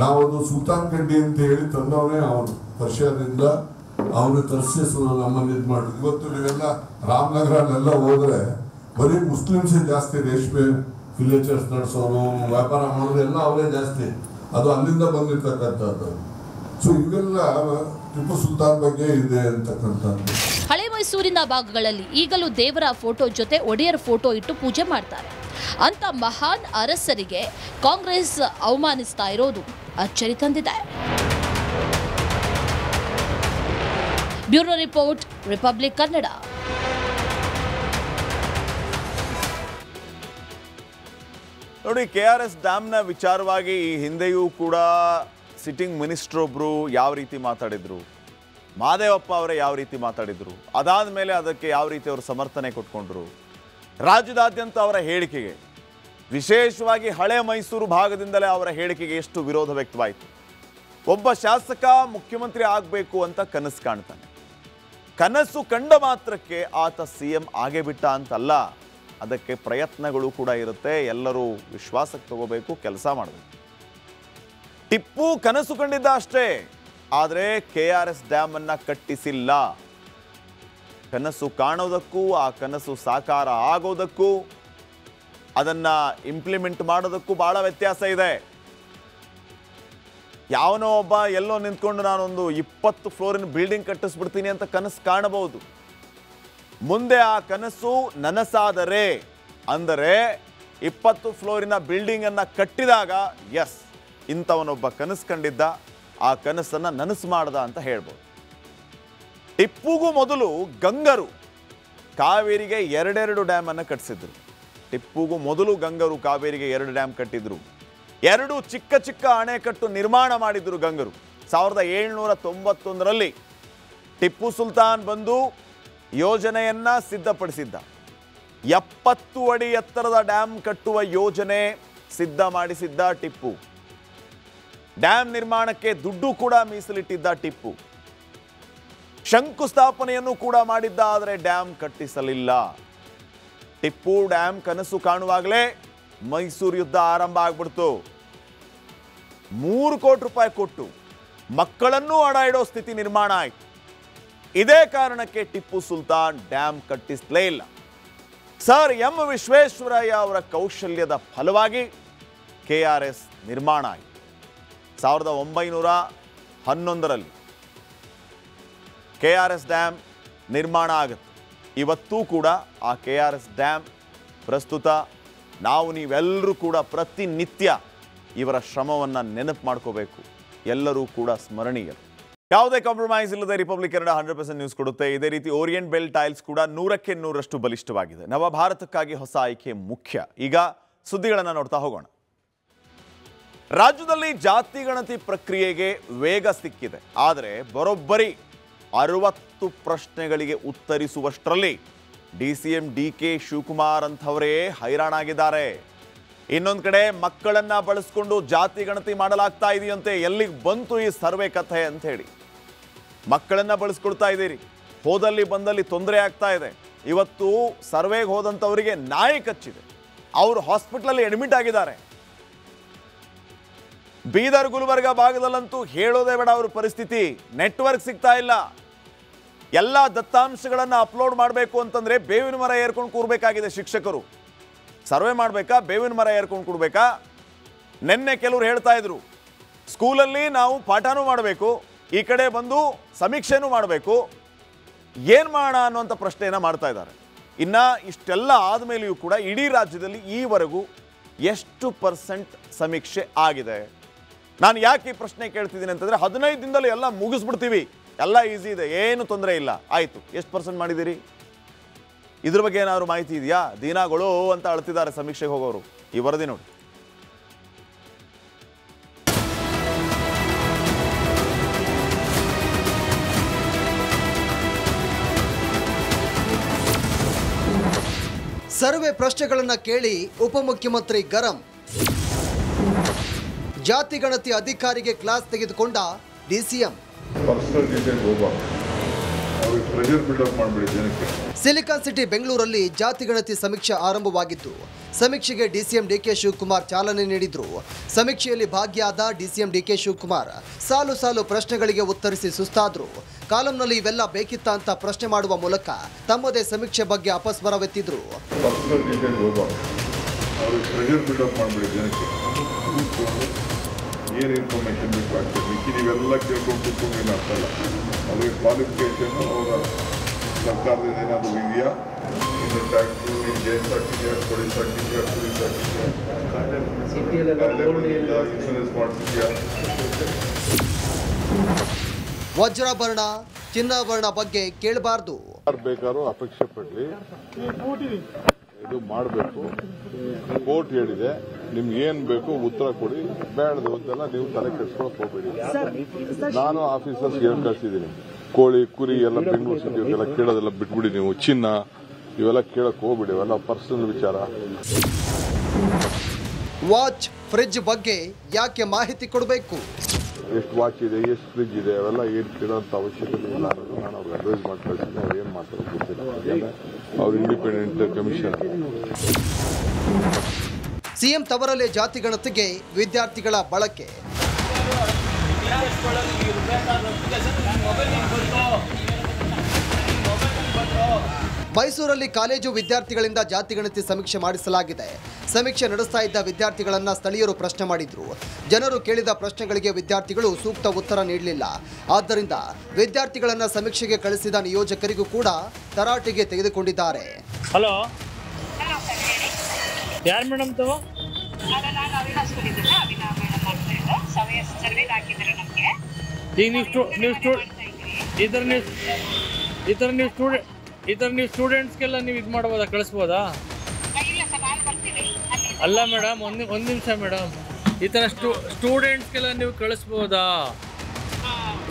ನಾವದು ಸುಲ್ತಾನ್ ಕಡ್ಡಿ ಅಂತ ಹೇಳಿ ತಂದವನೇ ಅವರು. ಪರ್ಷಿಯಾದಿಂದ ಅವನು ತರಿಸಿ ನಮ್ಮನ್ನು ಇದು ಮಾಡಿದ್ರು. ಇವತ್ತು ನೀವೆಲ್ಲ ರಾಮನಗರಲ್ಲೆಲ್ಲ ಹೋದ್ರೆ ಬರೀ ಮುಸ್ಲಿಮ್ಸೇ ಜಾಸ್ತಿ ರೇಷ್ಮೆ ವಿಲೇಜರ್ಸ್ ನಡೆಸೋರು, ವ್ಯಾಪಾರ ಮಾಡೋರು ಎಲ್ಲ ಅವರೇ ಜಾಸ್ತಿ. ಅದು ಅಲ್ಲಿಂದ ಬಂದಿರ್ತಕ್ಕಂಥದ್ದು. ಸೊ ಇವೆಲ್ಲ ಟಿಪ್ಪು ಸುಲ್ತಾನ್ ಬಗ್ಗೆ ಇದೆ ಅಂತಕ್ಕಂಥದ್ದು. ಹಳೆ ಮೈಸೂರಿನ ಭಾಗಗಳಲ್ಲಿ ಈಗಲೂ ದೇವರ ಫೋಟೋ ಜೊತೆ ಒಡೆಯರ್ ಫೋಟೋ ಇಟ್ಟು ಪೂಜೆ ಮಾಡ್ತಾರೆ. ಅಂತ ಮಹಾನ್ ಅರಸರಿಗೆ ಕಾಂಗ್ರೆಸ್ ಅವಮಾನಿಸ್ತಾ ಇರೋದು ಅಚ್ಚರಿ ತಂದಿದೆ. Bureau report, republic Kannada. ನೋಡಿ, ಕೆಆರ್ಎಸ್ ಡ್ಯಾಮ್ನ ವಿಚಾರವಾಗಿ ಈ ಹಿಂದೆಯೂ ಕೂಡ ಸಿಟ್ಟಿಂಗ್ ಮಿನಿಸ್ಟರ್ ಒಬ್ಬರು ಯಾವ ರೀತಿ ಮಾತಾಡಿದ್ರು, ಮಾದೇವಪ್ಪ ಅವರೇ ಯಾವ ರೀತಿ ಮಾತಾಡಿದ್ರು, ಅದಾದ ಮೇಲೆ ಅದಕ್ಕೆ ಯಾವ ರೀತಿ ಅವರು ಸಮರ್ಥನೆ ಕೊಟ್ಕೊಂಡ್ರು. ರಾಜ್ಯದಾದ್ಯಂತ ಅವರ ಹೇಳಿಕೆಗೆ, ವಿಶೇಷವಾಗಿ ಹಳೆ ಮೈಸೂರು ಭಾಗದಿಂದಲೇ ಅವರ ಹೇಳಿಕೆಗೆ ಎಷ್ಟು ವಿರೋಧ ವ್ಯಕ್ತವಾಯಿತು. ಒಬ್ಬ ಶಾಸಕ ಮುಖ್ಯಮಂತ್ರಿ ಆಗಬೇಕು ಅಂತ ಕನಸು ಕಾಣ್ತಾನೆ. ಕನಸು ಕಂಡ ಮಾತ್ರಕ್ಕೆ ಆತ CM ಆಗೇ ಬಿಟ್ಟ ಅಂತಲ್ಲ, ಅದಕ್ಕೆ ಪ್ರಯತ್ನಗಳು ಕೂಡ ಇರುತ್ತೆ. ಎಲ್ಲರೂ ವಿಶ್ವಾಸಕ್ಕೆ ತಗೋಬೇಕು, ಕೆಲಸ ಮಾಡಬೇಕು. ಟಿಪ್ಪು ಕನಸು ಕಂಡಿದ್ದ ಅಷ್ಟೇ, ಆದರೆ KRS ಡ್ಯಾಮ್ ಅನ್ನ ಕಟ್ಟಿಸಿಲ್ಲ. ಕನಸು ಕಾಣೋದಕ್ಕೂ ಆ ಕನಸು ಸಾಕಾರ ಆಗೋದಕ್ಕೂ ಅದನ್ನ ಇಂಪ್ಲಿಮೆಂಟ್ ಮಾಡೋದಕ್ಕೂ ಬಹಳ ವ್ಯತ್ಯಾಸ ಇದೆ. ಯಾವನೋ ಒಬ್ಬ ಎಲ್ಲೋ ನಿಂತ್ಕೊಂಡು ನಾನೊಂದು 20 ಫ್ಲೋರಿನ ಬಿಲ್ಡಿಂಗ್ ಕಟ್ಟಿಸ್ಬಿಡ್ತೀನಿ ಅಂತ ಕನಸು ಕಾಣಬಹುದು. ಮುಂದೆ ಆ ಕನಸು ನನಸಾದರೆ ಅಂದರೆ 20 ಫ್ಲೋರಿನ ಬಿಲ್ಡಿಂಗನ್ನು ಕಟ್ಟಿದಾಗ ಎಸ್ ಇಂಥವನೊಬ್ಬ ಕನಸು ಕಂಡಿದ್ದ, ಆ ಕನಸನ್ನು ನನಸು ಮಾಡ್ದ ಅಂತ ಹೇಳ್ಬೋದು. ಟಿಪ್ಪುಗೂ ಮೊದಲು ಗಂಗರು ಕಾವೇರಿಗೆ 2 ಡ್ಯಾಮನ್ನು ಕಟ್ಟಿಸಿದ್ರು. ಟಿಪ್ಪುಗೂ ಮೊದಲು ಗಂಗರು ಕಾವೇರಿಗೆ 2 ಡ್ಯಾಮ್ ಕಟ್ಟಿದ್ರು. 2 ಚಿಕ್ಕ ಚಿಕ್ಕ ಅಣೆಕಟ್ಟು ನಿರ್ಮಾಣ ಮಾಡಿದ್ರು ಗಂಗರು. 1791ರಲ್ಲಿ ಟಿಪ್ಪು ಸುಲ್ತಾನ್ ಬಂದು ಯೋಜನೆಯನ್ನ ಸಿದ್ಧಪಡಿಸಿದ್ದ. 70 ಅಡಿ ಎತ್ತರದ ಡ್ಯಾಮ್ ಕಟ್ಟುವ ಯೋಜನೆ ಸಿದ್ಧ ಮಾಡಿಸಿದ್ದ ಟಿಪ್ಪು. ಡ್ಯಾಮ್ ನಿರ್ಮಾಣಕ್ಕೆ ದುಡ್ಡು ಕೂಡ ಮೀಸಲಿಟ್ಟಿದ್ದ ಟಿಪ್ಪು. ಶಂಕುಸ್ಥಾಪನೆಯನ್ನು ಕೂಡ ಮಾಡಿದ್ದ, ಆದರೆ ಡ್ಯಾಮ್ ಕಟ್ಟಿಸಲಿಲ್ಲ. ಟಿಪ್ಪು ಡ್ಯಾಮ್ ಕನಸು ಕಾಣುವಾಗಲೇ ಮೈಸೂರು ಯುದ್ಧ ಆರಂಭ ಆಗ್ಬಿಡ್ತು. 3 ಕೋಟಿ ರೂಪಾಯಿ ಕೊಟ್ಟು ಮಕ್ಕಳನ್ನೂ ಅಡ ಇಡೋ ಸ್ಥಿತಿ ನಿರ್ಮಾಣ ಆಯಿತು. ಇದೇ ಕಾರಣಕ್ಕೆ ಟಿಪ್ಪು ಸುಲ್ತಾನ್ ಡ್ಯಾಮ್ ಕಟ್ಟಿಸಲೇ ಇಲ್ಲ. ಸರ್ ಎಂ ವಿಶ್ವೇಶ್ವರಯ್ಯ ಅವರ ಕೌಶಲ್ಯದ ಫಲವಾಗಿ KRS ನಿರ್ಮಾಣ ಆಯಿತು. 1911ರಲ್ಲಿ KRS ಡ್ಯಾಮ್ ನಿರ್ಮಾಣ ಆಗುತ್ತೆ. ಇವತ್ತೂ ಕೂಡ ಆ KRS ಡ್ಯಾಮ್ ಪ್ರಸ್ತುತ ನಾವು ನೀವೆಲ್ಲರೂ ಕೂಡ ಪ್ರತಿನಿತ್ಯ ಇವರ ಶ್ರಮವನ್ನು ನೆನಪು ಮಾಡ್ಕೋಬೇಕು. ಎಲ್ಲರೂ ಕೂಡ ಸ್ಮರಣೀಯರು. ಯಾವುದೇ ಕಾಂಪ್ರಮೈಸ್ ಇಲ್ಲದೆ ರಿಪಬ್ಲಿಕ್ ಕನ್ನಡ 100% ನ್ಯೂಸ್ ಕೊಡುತ್ತೆ. ಇದೇ ರೀತಿ ಓರಿಯೆಂಟ್ ಬೆಲ್ ಟೈಲ್ಸ್ ಕೂಡ 100ಕ್ಕೆ 100ರಷ್ಟು ಬಲಿಷ್ಠವಾಗಿದೆ. ನವ ಭಾರತಕ್ಕಾಗಿ ಹೊಸ ಆಯ್ಕೆ ಮುಖ್ಯ. ಈಗ ಸುದ್ದಿಗಳನ್ನು ನೋಡ್ತಾ ಹೋಗೋಣ. ರಾಜ್ಯದಲ್ಲಿ ಜಾತಿ ಗಣತಿ ಪ್ರಕ್ರಿಯೆಗೆ ವೇಗ ಸಿಕ್ಕಿದೆ. ಆದರೆ ಬರೋಬ್ಬರಿ 60 ಪ್ರಶ್ನೆಗಳಿಗೆ ಉತ್ತರಿಸುವಷ್ಟರಲ್ಲಿ DCM DK ಶಿವಕುಮಾರ್ ಅಂಥವರೇ ಹೈರಾಣಾಗಿದ್ದಾರೆ. ಇನ್ನೊಂದು ಕಡೆ ಮಕ್ಕಳನ್ನ ಬಳಸಿಕೊಂಡು ಜಾತಿ ಗಣತಿ ಮಾಡಲಾಗ್ತಾ ಇದೆಯಂತೆ. ಎಲ್ಲಿಗೆ ಬಂತು ಈ ಸರ್ವೆ ಕಥೆ ಅಂತ ಹೇಳಿ ಮಕ್ಕಳನ್ನ ಬಳಸ್ಕೊಳ್ತಾ ಇದ್ದೀರಿ. ಹೋದಲ್ಲಿ ಬಂದಲ್ಲಿ ತೊಂದರೆ ಆಗ್ತಾ ಇದೆ. ಇವತ್ತು ಸರ್ವೆಗೆ ಹೋದಂಥವರಿಗೆ ನಾಯಿ ಕಚ್ಚಿದೆ. ಅವರು ಹಾಸ್ಪಿಟಲಲ್ಲಿ ಅಡ್ಮಿಟ್ ಆಗಿದ್ದಾರೆ. ಬೀದರ್ ಗುಲ್ಬರ್ಗ ಭಾಗದಲ್ಲಂತೂ ಹೇಳೋದೇ ಬೇಡ ಅವ್ರ ಪರಿಸ್ಥಿತಿ. ನೆಟ್ವರ್ಕ್ ಸಿಗ್ತಾ ಇಲ್ಲ. ಎಲ್ಲ ದತ್ತಾಂಶಗಳನ್ನು ಅಪ್ಲೋಡ್ ಮಾಡಬೇಕು ಅಂತಂದ್ರೆ ಬೇವಿನ ಮರ ಏರ್ಕೊಂಡು ಕೂರ್ಬೇಕಾಗಿದೆ ಶಿಕ್ಷಕರು. ಸರ್ವೆ ಮಾಡಬೇಕಾ, ಬೇವಿನ ಮರ ಏರ್ಕೊಂಡು ಕೂಡ್ಬೇಕಾ? ನಿನ್ನೆ ಕೆಲವರು ಹೇಳ್ತಾ ಇದ್ರು ಸ್ಕೂಲಲ್ಲಿ ನಾವು ಪಾಠನೂ ಮಾಡಬೇಕು, ಈ ಕಡೆ ಬಂದು ಸಮೀಕ್ಷೆನೂ ಮಾಡಬೇಕು, ಏನು ಮಾಡೋಣ ಅನ್ನುವಂಥ ಪ್ರಶ್ನೆಯನ್ನು ಮಾಡ್ತಾ ಇದ್ದಾರೆ. ಇನ್ನು ಇಷ್ಟೆಲ್ಲ ಆದಮೇಲೆಯೂ ಕೂಡ ಇಡೀ ರಾಜ್ಯದಲ್ಲಿ ಈವರೆಗೂ ಎಷ್ಟು % ಸಮೀಕ್ಷೆ ಆಗಿದೆ? ನಾನು ಯಾಕೆ ಈ ಪ್ರಶ್ನೆ ಕೇಳ್ತಿದ್ದೀನಿ ಅಂತಂದರೆ 15 ದಿನದಲ್ಲಿ ಎಲ್ಲ ಮುಗಿಸ್ಬಿಡ್ತೀವಿ, ಎಲ್ಲ ಈಸಿ ಇದೆ, ಏನು ತೊಂದರೆ ಇಲ್ಲ. ಆಯಿತು, ಎಷ್ಟು % ಮಾಡಿದ್ದೀರಿ? ಇದ್ರ ಬಗ್ಗೆ ಏನಾದ್ರು ಮಾಹಿತಿ ಇದೆಯಾ? ದಿನಗಳು ಅಂತ ಅಳ್ತಿದ್ದಾರೆ ಸಮೀಕ್ಷೆಗೆ ಹೋಗೋರು. ಈ ವರದಿ ನೋಡಿ. ಸರ್ವೆ ಪ್ರಶ್ನೆಗಳನ್ನ ಕೇಳಿ ಉಪಮುಖ್ಯಮಂತ್ರಿ ಗರಂ. ಜಾತಿ ಗಣತಿ ಅಧಿಕಾರಿಗೆ ಕ್ಲಾಸ್ ತೆಗೆದುಕೊಂಡ DCM. ಸಿಲಿಕಾನ್ ಸಿಟಿ ಬೆಂಗಳೂರಲ್ಲಿ ಜಾತಿ ಗಣತಿ ಸಮೀಕ್ಷೆ ಆರಂಭವಾಗಿದ್ದು, ಸಮೀಕ್ಷೆಗೆ DCM DK ಶಿವಕುಮಾರ್ ಚಾಲನೆ ನೀಡಿದ್ರು. ಸಮೀಕ್ಷೆಯಲ್ಲಿ ಭಾಗಿಯಾದ DCM DK ಶಿವಕುಮಾರ್ ಸಾಲು ಸಾಲು ಪ್ರಶ್ನೆಗಳಿಗೆ ಉತ್ತರಿಸಿ ಸುಸ್ತಾದ್ರು. ಕಾಲಂನಲ್ಲಿ ಇವೆಲ್ಲ ಬೇಕಿತ್ತ ಅಂತ ಪ್ರಶ್ನೆ ಮಾಡುವ ಮೂಲಕ ತಮ್ಮದೇ ಸಮೀಕ್ಷೆ ಬಗ್ಗೆ ಅಪಸ್ವರವೆತ್ತಿದ್ರು. ಏನು ಇನ್ಫಾರ್ಮೇಷನ್ ಬೇಕಾಗ್ತದೆ, ನೀವೆಲ್ಲ ಕೇಳ್ಕೊಂಡು ಕೂತ್ಕೊಂಡು ಆಗ್ತಲ್ಲ. ಅದೇ ಕ್ವಾಲಿಫಿಕೇಷನ್ ಅವರ ಸರ್ಕಾರದಿಂದ ಏನಾದರೂ ಇದೆಯಾ, ಇನ್ನು tax, Jain certificate, police certificate, insurance ಮಾಡಿಸಿದ್ಯಾ? ವಜ್ರಾಭರಣ, ಚಿನ್ನಾಭರಣ ಬಗ್ಗೆ ಕೇಳಬಾರ್ದು. ಯಾರು ಬೇಕಾದ್ರೂ ಅಪೇಕ್ಷೆ ಪಡಲಿ, ಇದು ಮಾಡಬೇಕು. ಕೋರ್ಟ್ ಹೇಳಿದೆ, ನಿಮ್ಗೆ ಏನ್ ಬೇಕು ಉತ್ತರ ಕೊಡಿ, ಬೇಡದು ಅಂತೆಲ್ಲ ನೀವು ತಲೆ ಕೆಡಿಸ್ಕೊಳಕ್ ಹೋಗ್ಬೇಡಿ. ನಾನು ಆಫೀಸರ್ಸ್ ಹೇಳಿ ಕಳ್ಸಿದ್ದೀನಿ, ಕೋಳಿ ಕುರಿ ಎಲ್ಲ ಬೆಂಗಳೂರು ಸಿಟಿ ಎಲ್ಲ ಕೇಳೋದೆಲ್ಲ ಬಿಟ್ಬಿಡಿ. ನೀವು ಚಿನ್ನ ಇವೆಲ್ಲ ಕೇಳಕ್ ಹೋಗ್ಬಿಡಿ, ಇವೆಲ್ಲ ಪರ್ಸನಲ್ ವಿಚಾರ. ವಾಚ್, ಫ್ರಿಡ್ಜ್ ಬಗ್ಗೆ ಯಾಕೆ ಮಾಹಿತಿ ಕೊಡಬೇಕು? ಎಷ್ಟು ವಾಚ್ ಇದೆ, ಎಷ್ಟು ಫ್ರಿಡ್ಜ್ ಇದೆ, ಅವೆಲ್ಲ ಏನು ಕೇಳೋಂಥ ಅವಶ್ಯಕತೆ ಇಲ್ಲ ಅನ್ನೋದು ನಾನು ಅವ್ರಿಗೆ ಅಡ್ವೈಸ್ ಮಾಡಿ ಕಳಿಸ್ತೀನಿ. ಅವ್ರು ಏನು ಮಾಡ್ತಾರೆ ಗೊತ್ತಿಲ್ಲ, ಅವ್ರು ಇಂಡಿಪೆಂಡೆಂಟ್ ಕಮಿಷನ್. ಸಿಎಂ ತವರಲ್ಲೇ ಜಾತಿ ಗಣತಿಗೆ ವಿದ್ಯಾರ್ಥಿಗಳ ಬಳಕೆ. ಮೈಸೂರಲ್ಲಿ ಕಾಲೇಜು ವಿದ್ಯಾರ್ಥಿಗಳಿಂದ ಜಾತಿ ಗಣತಿ ಸಮೀಕ್ಷೆ ಮಾಡಿಸಲಾಗಿದೆ. ಸಮೀಕ್ಷೆ ನಡೆಸ್ತಾ ಇದ್ದ ವಿದ್ಯಾರ್ಥಿಗಳನ್ನ ಸ್ಥಳೀಯರು ಪ್ರಶ್ನೆ ಮಾಡಿದ್ರು. ಜನರು ಕೇಳಿದ ಪ್ರಶ್ನೆಗಳಿಗೆ ವಿದ್ಯಾರ್ಥಿಗಳು ಸೂಕ್ತ ಉತ್ತರ ನೀಡಲಿಲ್ಲ. ಆದ್ದರಿಂದ ವಿದ್ಯಾರ್ಥಿಗಳನ್ನ ಸಮೀಕ್ಷೆಗೆ ಕಳಿಸಿದ ನಿಯೋಜಕರಿಗೂ ಕೂಡ ತರಾಟೆಗೆ ತೆಗೆದುಕೊಂಡಿದ್ದಾರೆ. ಹಲೋ, ಯಾರು ಮೇಡಮ್ ತಾವು? ಈಗ ನೀವು ಸ್ಟೂಡೆಂಟ್ಸ್ಗೆಲ್ಲ ನೀವು ಇದು ಮಾಡ್ಬೋದಾ, ಕಳಿಸ್ಬೋದಾ? ಅಲ್ಲ ಮೇಡಮ್, ಒಂದು ನಿಮಿಷ ಮೇಡಮ್, ಈ ಥರ ಸ್ಟೂಡೆಂಟ್ಸ್ಗೆಲ್ಲ ನೀವು ಕಳಿಸ್ಬೋದಾ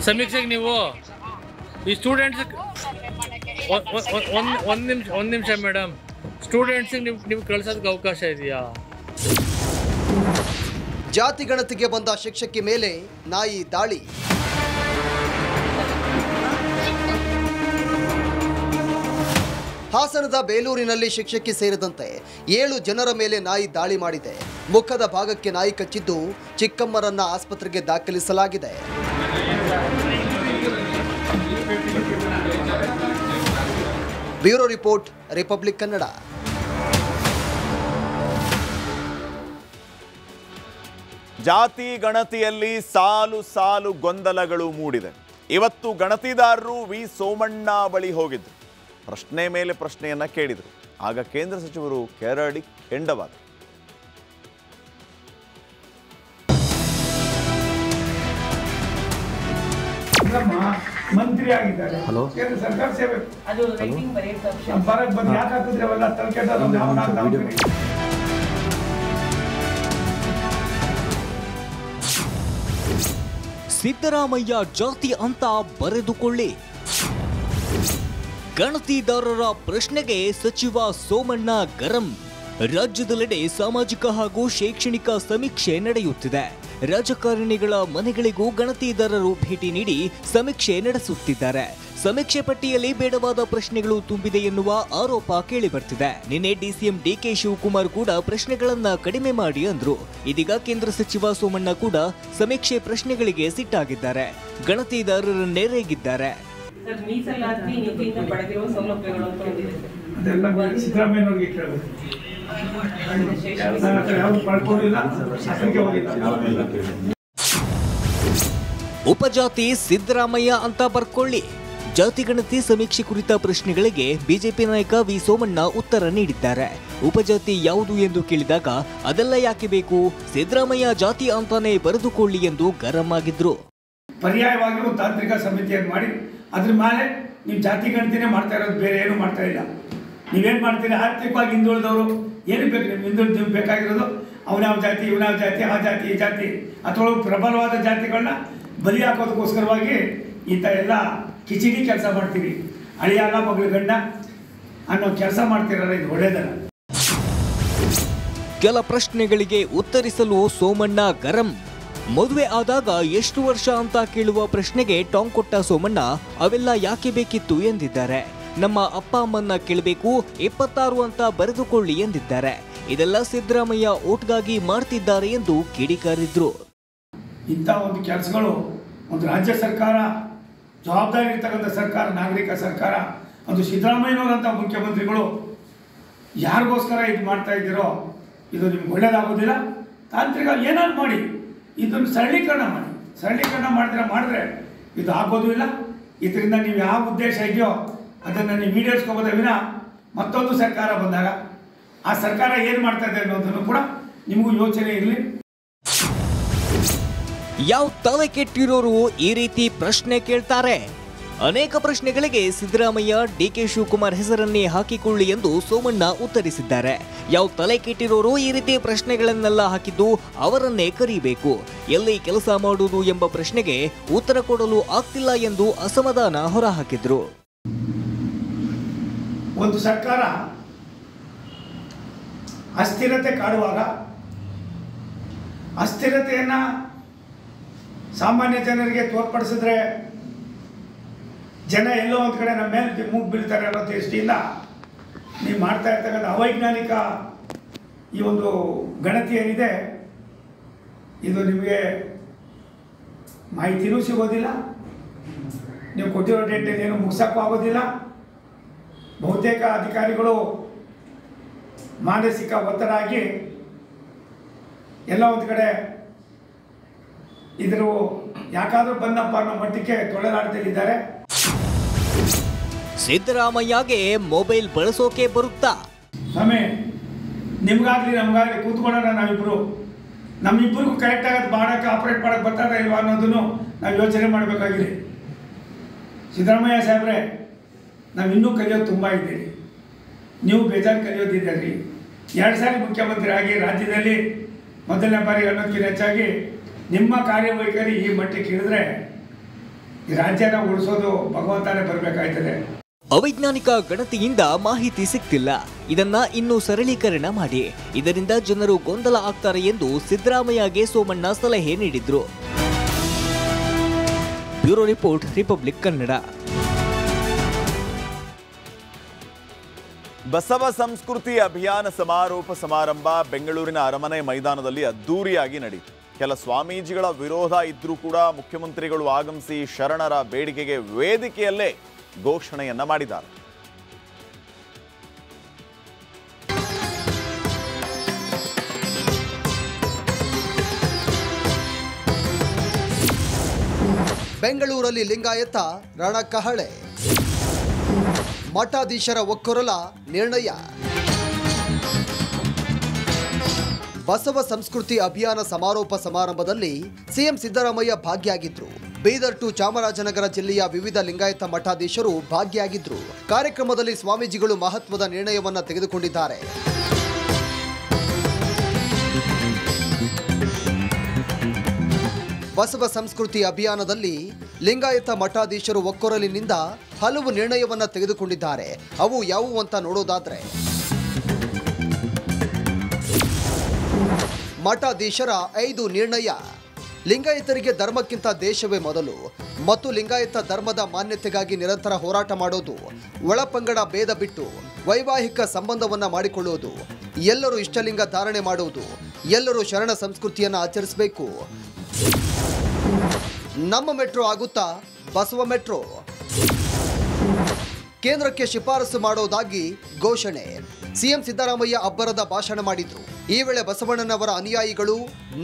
ಸಮೀಕ್ಷೆಗೆ? ನೀವು ಈ ಸ್ಟೂಡೆಂಟ್ಸ್ ಒಂದು ನಿಮಿಷ ಮೇಡಮ್, ಸ್ಟೂಡೆಂಟ್ಸಿಗೆ ನೀವು ಕಳಿಸೋದಕ್ಕೆ ಅವಕಾಶ ಇದೆಯಾ? ಜಾತಿ ಗಣತಿಗೆ ಬಂದ ಶಿಕ್ಷಕಿ ಮೇಲೆ ನಾಯಿ ದಾಳಿ. ಹಾಸನದ ಬೇಲೂರಿನಲ್ಲಿ ಶಿಕ್ಷಕಿ ಸೇರಿದಂತೆ 7 ಜನರ ಮೇಲೆ ನಾಯಿ ದಾಳಿ ಮಾಡಿದೆ. ಮುಖದ ಭಾಗಕ್ಕೆ ನಾಯಿ ಕಚ್ಚಿದ್ದು ಚಿಕ್ಕಮ್ಮರನ್ನ ಆಸ್ಪತ್ರೆಗೆ ದಾಖಲಿಸಲಾಗಿದೆ. Bureau report, republic Kannada. ಜಾತಿ ಗಣತಿಯಲ್ಲಿ ಸಾಲು ಸಾಲು ಗೊಂದಲಗಳು ಮೂಡಿದೆ. ಇವತ್ತು ಗಣತಿದಾರರು ವಿ ಸೋಮಣ್ಣ ಬಳಿ ಹೋಗಿದ್ರು. ಪ್ರಶ್ನೆ ಮೇಲೆ ಪ್ರಶ್ನೆಯನ್ನ ಕೇಳಿದರು. ಆಗ ಕೇಂದ್ರ ಸಚಿವರು ಕೆರಡಿ ಕೆಂಡವಾದರು. ಮಂತ್ರಿ ಆಗಿದ್ದಾರೆ, ಕೇಂದ್ರ ಸರ್ಕಾರ ಸೇವೆ ಬರಕ್ ಬಂದು ಯಾಕೆ ಹಾಕಿದ್ರೆ ಅವೆಲ್ಲ ತಲೆಕೆಟ್ಟ. ಸಿದ್ದರಾಮಯ್ಯ ಜಾತಿ ಅಂತ ಬರೆದುಕೊಳ್ಳಿ. ಗಣತಿದಾರರ ಪ್ರಶ್ನೆಗೆ ಸಚಿವ ಸೋಮಣ್ಣ ಗರಂ. ರಾಜ್ಯದೆಲ್ಲೆಡೆ ಸಾಮಾಜಿಕ ಹಾಗೂ ಶೈಕ್ಷಣಿಕ ಸಮೀಕ್ಷೆ ನಡೆಯುತ್ತಿದೆ. ರಾಜಕಾರಣಿಗಳ ಮನೆಗಳಿಗೂ ಗಣತಿದಾರರು ಭೇಟಿ ನೀಡಿ ಸಮೀಕ್ಷೆ ನಡೆಸುತ್ತಿದ್ದಾರೆ. ಸಮೀಕ್ಷೆ ಪಟ್ಟಿಯಲ್ಲಿ ಬೇಡವಾದ ಪ್ರಶ್ನೆಗಳು ತುಂಬಿದೆ ಎನ್ನುವ ಆರೋಪ ಕೇಳಿಬರ್ತಿದೆ. ನಿನ್ನೆ ಡಿಸಿಎಂ ಡಿಕೆ ಶಿವಕುಮಾರ್ ಕೂಡ ಪ್ರಶ್ನೆಗಳನ್ನ ಕಡಿಮೆ ಮಾಡಿ ಅಂದ್ರು. ಇದೀಗ ಕೇಂದ್ರ ಸಚಿವ ಸೋಮಣ್ಣ ಕೂಡ ಸಮೀಕ್ಷೆ ಪ್ರಶ್ನೆಗಳಿಗೆ ಸಿಟ್ಟಾಗಿದ್ದಾರೆ. ಗಣತಿದಾರರನ್ನೇ ರೇಗಿದ್ದಾರೆ. ಉಪಜಾತಿ ಸಿದ್ದರಾಮಯ್ಯ ಅಂತ ಬರ್ಕೊಳ್ಳಿ. ಜಾತಿ ಗಣತಿ ಸಮೀಕ್ಷೆ ಕುರಿತ ಪ್ರಶ್ನೆಗಳಿಗೆ ಬಿಜೆಪಿ ನಾಯಕ ವಿ ಸೋಮಣ್ಣ ಉತ್ತರ ನೀಡಿದ್ದಾರೆ. ಉಪಜಾತಿ ಯಾವುದು ಎಂದು ಕೇಳಿದಾಗ ಅದೆಲ್ಲ ಯಾಕೆ ಬೇಕು, ಸಿದ್ದರಾಮಯ್ಯ ಜಾತಿ ಅಂತಾನೆ ಬರೆದುಕೊಳ್ಳಿ ಎಂದು ಗರಂ ಆಗಿದ್ರು. ಪರ್ಯಾಯವಾಗಿ ಒಂದು ತಾಂತ್ರಿಕ ಸಮಿತಿಯನ್ನು ಮಾಡಿ ಅದ್ರ ಮೇಲೆ ನೀವು ಜಾತಿ ಗಣತಿನೇ ಮಾಡ್ತಾ ಇರೋದು, ಬೇರೆ ಏನು ಮಾಡ್ತಾ ಇಲ್ಲ. ನೀವೇನು ಮಾಡ್ತೀರಿ, ಆರ್ಥಿಕವಾಗಿ ಹಿಂದುಳಿದವರು ಏನು ಬೇಕು, ನಿಮ್ಗೆ ಬೇಕಾಗಿರೋದು ಅವನ್ಯಾವ ಜಾತಿ, ಇವನ್ಯಾವ ಜಾತಿ, ಆ ಜಾತಿ, ಈ ಜಾತಿ, ಅಥವಾ ಪ್ರಬಲವಾದ ಜಾತಿಗಳನ್ನ ಬಲಿ ಹಾಕೋದಕ್ಕೋಸ್ಕರವಾಗಿ ಇಂಥ ಎಲ್ಲ ಕಿಚಿಡಿ ಕೆಲಸ ಮಾಡ್ತೀವಿ. ಅಳಿಯಾಗ ಮಗಳು ಗಂಡ ಅನ್ನೋ ಕೆಲಸ ಮಾಡ್ತಿರಲ್ಲ, ಇದು ಒಳ್ಳೇದಲ್ಲ. ಕೆಲ ಪ್ರಶ್ನೆಗಳಿಗೆ ಉತ್ತರಿಸಲು ಸೋಮಣ್ಣ ಗರಂ. ಮದುವೆ ಆದಾಗ ಎಷ್ಟು ವರ್ಷ ಅಂತ ಕೇಳುವ ಪ್ರಶ್ನೆಗೆ ಟಾಂಗ್ ಕೊಟ್ಟ ಸೋಮಣ್ಣ ಅವೆಲ್ಲ ಯಾಕೆ ಬೇಕಿತ್ತು ಎಂದಿದ್ದಾರೆ. ನಮ್ಮ ಅಪ್ಪ ಅಮ್ಮನ್ನ ಕೇಳಬೇಕು, 26 ಅಂತ ಬರೆದುಕೊಳ್ಳಿ ಎಂದಿದ್ದಾರೆ. ಇದೆಲ್ಲ ಸಿದ್ದರಾಮಯ್ಯ ಓಟ್ಗಾಗಿ ಮಾಡ್ತಿದ್ದಾರೆ ಎಂದು ಕಿಡಿಕಾರಿದ್ರು. ಇಂಥ ಒಂದು ಕೆಲಸಗಳು ಒಂದು ರಾಜ್ಯ ಸರ್ಕಾರ, ಜವಾಬ್ದಾರಿ ಇರ್ತಕ್ಕಂಥ ಸರ್ಕಾರ, ನಾಗರಿಕ ಸರ್ಕಾರ, ಒಂದು ಸಿದ್ದರಾಮಯ್ಯನವರಂಥ ಮುಖ್ಯಮಂತ್ರಿಗಳು ಯಾರಿಗೋಸ್ಕರ ಇದು ಮಾಡ್ತಾ ಇದ್ದೀರೋ ಇದು ನಿಮ್ಗೆ ಒಳ್ಳೇದಾಗೋದಿಲ್ಲ. ತಾಂತ್ರಿಕ ಏನಾದ್ರು ಮಾಡಿ ಇದನ್ನು ಸರಳೀಕರಣ ಮಾಡಿದ್ರೆ ಇದು ಆಗೋದು ಇಲ್ಲ. ಇದರಿಂದ ನೀವು ಯಾವ ಉದ್ದೇಶ ಇದೆಯೋ ಅದನ್ನು ನೀವು ಈಡೇರಿಸ್ಕೋಬೋದೇ ವಿನ ಮತ್ತೊಂದು ಸರ್ಕಾರ ಬಂದಾಗ ಆ ಸರ್ಕಾರ ಏನು ಮಾಡ್ತಾ ಇದೆ ಅನ್ನೋದನ್ನು ಕೂಡ ನಿಮಗೂ ಯೋಚನೆ ಇರಲಿ. ಯಾವ ತಲೆ ಕೆಟ್ಟಿರೋರು ಈ ರೀತಿ ಪ್ರಶ್ನೆ ಕೇಳ್ತಾರೆ? ಅನೇಕ ಪ್ರಶ್ನೆಗಳಿಗೆ ಸಿದ್ದರಾಮಯ್ಯ ಡಿಕೆ ಶಿವಕುಮಾರ್ ಹೆಸರನ್ನೇ ಹಾಕಿಕೊಳ್ಳಿ ಎಂದು ಸೋಮಣ್ಣ ಉತ್ತರಿಸಿದ್ದಾರೆ. ಯಾವ ತಲೆ ಕೆಟ್ಟಿರೋರು ಈ ರೀತಿ ಪ್ರಶ್ನೆಗಳನ್ನೆಲ್ಲ ಹಾಕಿದ್ದು ಅವರನ್ನೇ ಕರೀಬೇಕು. ಎಲ್ಲಿ ಕೆಲಸ ಮಾಡುವುದು ಎಂಬ ಪ್ರಶ್ನೆಗೆ ಉತ್ತರ ಕೊಡಲು ಆಗ್ತಿಲ್ಲ ಎಂದು ಅಸಮಾಧಾನ ಹೊರಹಾಕಿದ್ರು. ಒಂದು ಸರ್ಕಾರ ಅಸ್ಥಿರತೆ ಕಾಡುವಾಗ ಅಸ್ಥಿರತೆಯನ್ನು ಸಾಮಾನ್ಯ ಜನರಿಗೆ ತೋರ್ಪಡಿಸಿದ್ರೆ ಜನ ಎಲ್ಲೋ ಒಂದು ಕಡೆ ನಮ್ಮ ಮೇಲೆ ಮೂಗು ಬೀಳ್ತಾರೆ ಅನ್ನೋ ದೃಷ್ಟಿಯಿಂದ ನೀವು ಮಾಡ್ತಾ ಇರ್ತಕ್ಕಂಥ ಅವೈಜ್ಞಾನಿಕ ಈ ಒಂದು ಗಣತಿ ಏನಿದೆ ಇದು ನಿಮಗೆ ಮಾಹಿತಿನೂ ಸಿಗೋದಿಲ್ಲ, ನೀವು ಕೊಟ್ಟಿರೋ ಡೇಟಲ್ಲಿ ಏನು ಮುಗಿಸೋಕ್ಕೂ ಆಗೋದಿಲ್ಲ. ಬಹುತೇಕ ಅಧಿಕಾರಿಗಳು ಮಾನಸಿಕ ಒತ್ತಡ ಆಗಿ ಎಲ್ಲ ಒಂದು ಕಡೆ ಇದ್ರ ಯಾಕಾದ್ರೂ ಬಂದಪ್ಪ ಅನ್ನೋ ಮಟ್ಟಕ್ಕೆ ತೊಳೆದಾಡ್ತಿದ್ದಾರೆ. ಸಿದ್ದರಾಮಯ್ಯಗೆ ಮೊಬೈಲ್ ಬಳಸೋಕೆ ಬರುತ್ತಾ? ಸ್ವಾಮಿ ನಿಮ್ಗಾಗಲಿ ನಮಗಾಗಲಿ ಕೂತ್ಕೊಳ್ಳೋಣ ನಾವಿಬ್ಬರು. ನಮ್ಮಿಬ್ಬರಿಗೂ ಕರೆಕ್ಟಾಗಿ ಅದು ಮಾಡೋಕ್ಕೆ ಆಪ್ರೇಟ್ ಮಾಡೋಕ್ಕೆ ಬರ್ತಾರ ಇಲ್ವಾ ಅನ್ನೋದನ್ನು ನಾವು ಯೋಚನೆ ಮಾಡಬೇಕಾಗಿದೆ. ಸಿದ್ದರಾಮಯ್ಯ ಸಾಹೇಬ್ರೆ, ನಾವು ಇನ್ನೂ ಕಲಿಯೋದು ತುಂಬ ಇದ್ದೀರಿ. ನೀವು ಬೇಜಾರು ಕಲಿಯೋದಿದೆ ರೀ. 2 ಸಾರಿ ಮುಖ್ಯಮಂತ್ರಿ ಆಗಿ ರಾಜ್ಯದಲ್ಲಿ ಮೊದಲನೇ ಬಾರಿ ಅನ್ನೋದಕ್ಕಿಂತ ಹೆಚ್ಚಾಗಿ ನಿಮ್ಮ ಕಾರ್ಯವೈಖರಿ ಈ ಮಟ್ಟಕ್ಕೆ ಇಳಿದ್ರೆ ಈ ರಾಜ್ಯನ ಉಳಿಸೋದು ಭಗವಂತನೇ ಬರಬೇಕಾಯ್ತದೆ. ಅವೈಜ್ಞಾನಿಕ ಗಣತಿಯಿಂದ ಮಾಹಿತಿ ಸಿಗ್ತಿಲ್ಲ, ಇದನ್ನ ಇನ್ನೂ ಸರಳೀಕರಣ ಮಾಡಿ, ಇದರಿಂದ ಜನರು ಗೊಂದಲ ಆಗ್ತಾರೆ ಎಂದು ಸಿದ್ದರಾಮಯ್ಯಗೆ ಸೋಮಣ್ಣ ಸಲಹೆ ನೀಡಿದ್ರು. Bureau report, republic Kannada. Basava ಸಂಸ್ಕೃತಿ ಅಭಿಯಾನ ಸಮಾರೋಪ ಸಮಾರಂಭ ಬೆಂಗಳೂರಿನ ಅರಮನೆ ಮೈದಾನದಲ್ಲಿ ಅದ್ದೂರಿಯಾಗಿ ನಡೆಯಿತು. ಕೆಲ ಸ್ವಾಮೀಜಿಗಳ ವಿರೋಧ ಇದ್ರೂ ಕೂಡ ಮುಖ್ಯಮಂತ್ರಿಗಳು ಆಗಮಿಸಿ ಶರಣರ ಬೇಡಿಕೆಗೆ ವೇದಿಕೆಯಲ್ಲೇ ಘೋಷಣೆಯನ್ನ ಮಾಡಿದ್ದಾರೆ. ಬೆಂಗಳೂರಲ್ಲಿ ಲಿಂಗಾಯತ ರಣಕಹಳೆ, ಮಠಾಧೀಶರ ಒಕ್ಕೊರಲ ನಿರ್ಣಯ. ಬಸವ ಸಂಸ್ಕೃತಿ ಅಭಿಯಾನ ಸಮಾರೋಪ ಸಮಾರಂಭದಲ್ಲಿ ಸಿಎಂ ಸಿದ್ದರಾಮಯ್ಯ ಭಾಗಿಯಾಗಿದ್ರು. ಬೀದರ್ ಟು ಚಾಮರಾಜನಗರ ಜಿಲ್ಲೆಯ ವಿವಿಧ ಲಿಂಗಾಯತ ಮಠಾಧೀಶರು ಭಾಗಿಯಾಗಿದ್ರು. ಕಾರ್ಯಕ್ರಮದಲ್ಲಿ ಸ್ವಾಮೀಜಿಗಳು ಮಹತ್ವದ ನಿರ್ಣಯವನ್ನ ತೆಗೆದುಕೊಂಡಿದ್ದಾರೆ. ಬಸವ ಸಂಸ್ಕೃತಿ ಅಭಿಯಾನದಲ್ಲಿ ಲಿಂಗಾಯತ ಮಠಾಧೀಶರು ಒಕ್ಕೊರಲಿನಿಂದ ಹಲವು ನಿರ್ಣಯವನ್ನ ತೆಗೆದುಕೊಂಡಿದ್ದಾರೆ. ಅವು ಯಾವುವು ಅಂತ ನೋಡೋದಾದ್ರೆ, ಮಠಾಧೀಶರ 5 ನಿರ್ಣಯ. ಲಿಂಗಾಯತರಿಗೆ ಧರ್ಮಕ್ಕಿಂತ ದೇಶವೇ ಮೊದಲು ಮತ್ತು ಲಿಂಗಾಯತ ಧರ್ಮದ ಮಾನ್ಯತೆಗಾಗಿ ನಿರಂತರ ಹೋರಾಟ ಮಾಡೋದು, ಒಳಪಂಗಡ ಭೇದ ಬಿಟ್ಟು ವೈವಾಹಿಕ ಸಂಬಂಧವನ್ನ ಮಾಡಿಕೊಳ್ಳುವುದು, ಎಲ್ಲರೂ ಇಷ್ಟಲಿಂಗ ಧಾರಣೆ ಮಾಡುವುದು, ಎಲ್ಲರೂ ಶರಣ ಸಂಸ್ಕೃತಿಯನ್ನು ಆಚರಿಸಬೇಕು. ನಮ್ಮ ಮೆಟ್ರೋ ಆಗುತ್ತಾ ಬಸವ ಮೆಟ್ರೋ, ಕೇಂದ್ರಕ್ಕೆ ಶಿಫಾರಸು ಮಾಡೋದಾಗಿ ಘೋಷಣೆ. ಸಿಎಂ ಸಿದ್ದರಾಮಯ್ಯ ಅಬ್ಬರದ ಭಾಷಣ ಮಾಡಿದ್ರು. ಈ ವೇಳೆ ಬಸವಣ್ಣನವರ ಅನುಯಾಯಿಗಳು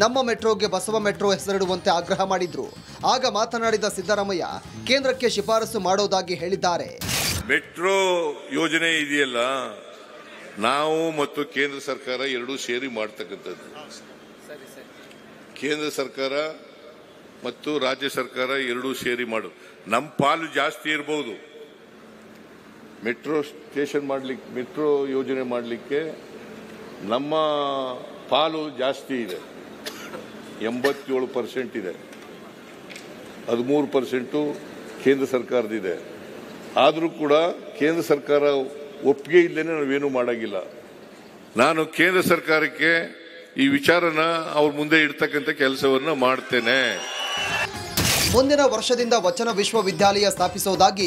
ನಮ್ಮ ಮೆಟ್ರೋಗೆ ಬಸವ ಮೆಟ್ರೋ ಹೆಸರಿಡುವಂತೆ ಆಗ್ರಹ ಮಾಡಿದ್ರು. ಆಗ ಮಾತನಾಡಿದ ಸಿದ್ದರಾಮಯ್ಯ ಕೇಂದ್ರಕ್ಕೆ ಶಿಫಾರಸು ಮಾಡೋದಾಗಿ ಹೇಳಿದ್ದಾರೆ. ಮೆಟ್ರೋ ಯೋಜನೆ ಇದೆಯಲ್ಲ, ನಾವು ಮತ್ತು ಕೇಂದ್ರ ಸರ್ಕಾರ ಎರಡೂ ಸೇರಿ ಮಾಡ್ತಕ್ಕಂಥದ್ದು. ಕೇಂದ್ರ ಸರ್ಕಾರ ಮತ್ತು ರಾಜ್ಯ ಸರ್ಕಾರ ಎರಡೂ ಸೇರಿ ಮಾಡು. ನಮ್ಮ ಪಾಲು ಜಾಸ್ತಿ ಇರಬಹುದು. ಮೆಟ್ರೋ ಸ್ಟೇಷನ್ ಮಾಡಲಿಕ್ಕೆ, ಮೆಟ್ರೋ ಯೋಜನೆ ಮಾಡಲಿಕ್ಕೆ ನಮ್ಮ ಪಾಲು ಜಾಸ್ತಿ ಇದೆ. 87% ಇದೆ. 13% ಕೇಂದ್ರ ಸರ್ಕಾರದಿದೆ. ಆದರೂ ಕೂಡ ಕೇಂದ್ರ ಸರ್ಕಾರ ಒಪ್ಪಿಗೆ ಇಲ್ಲದೇ ನಾವೇನು ಮಾಡೋಂಗಿಲ್ಲ. ನಾನು ಕೇಂದ್ರ ಸರ್ಕಾರಕ್ಕೆ ಈ ವಿಚಾರನ ಅವ್ರ ಮುಂದೆ ಇಡ್ತಕ್ಕಂಥ ಕೆಲಸವನ್ನು ಮಾಡ್ತೇನೆ. ಮುಂದಿನ ವರ್ಷದಿಂದ ವಚನ ವಿಶ್ವವಿದ್ಯಾಲಯ ಸ್ಥಾಪಿಸುವುದಾಗಿ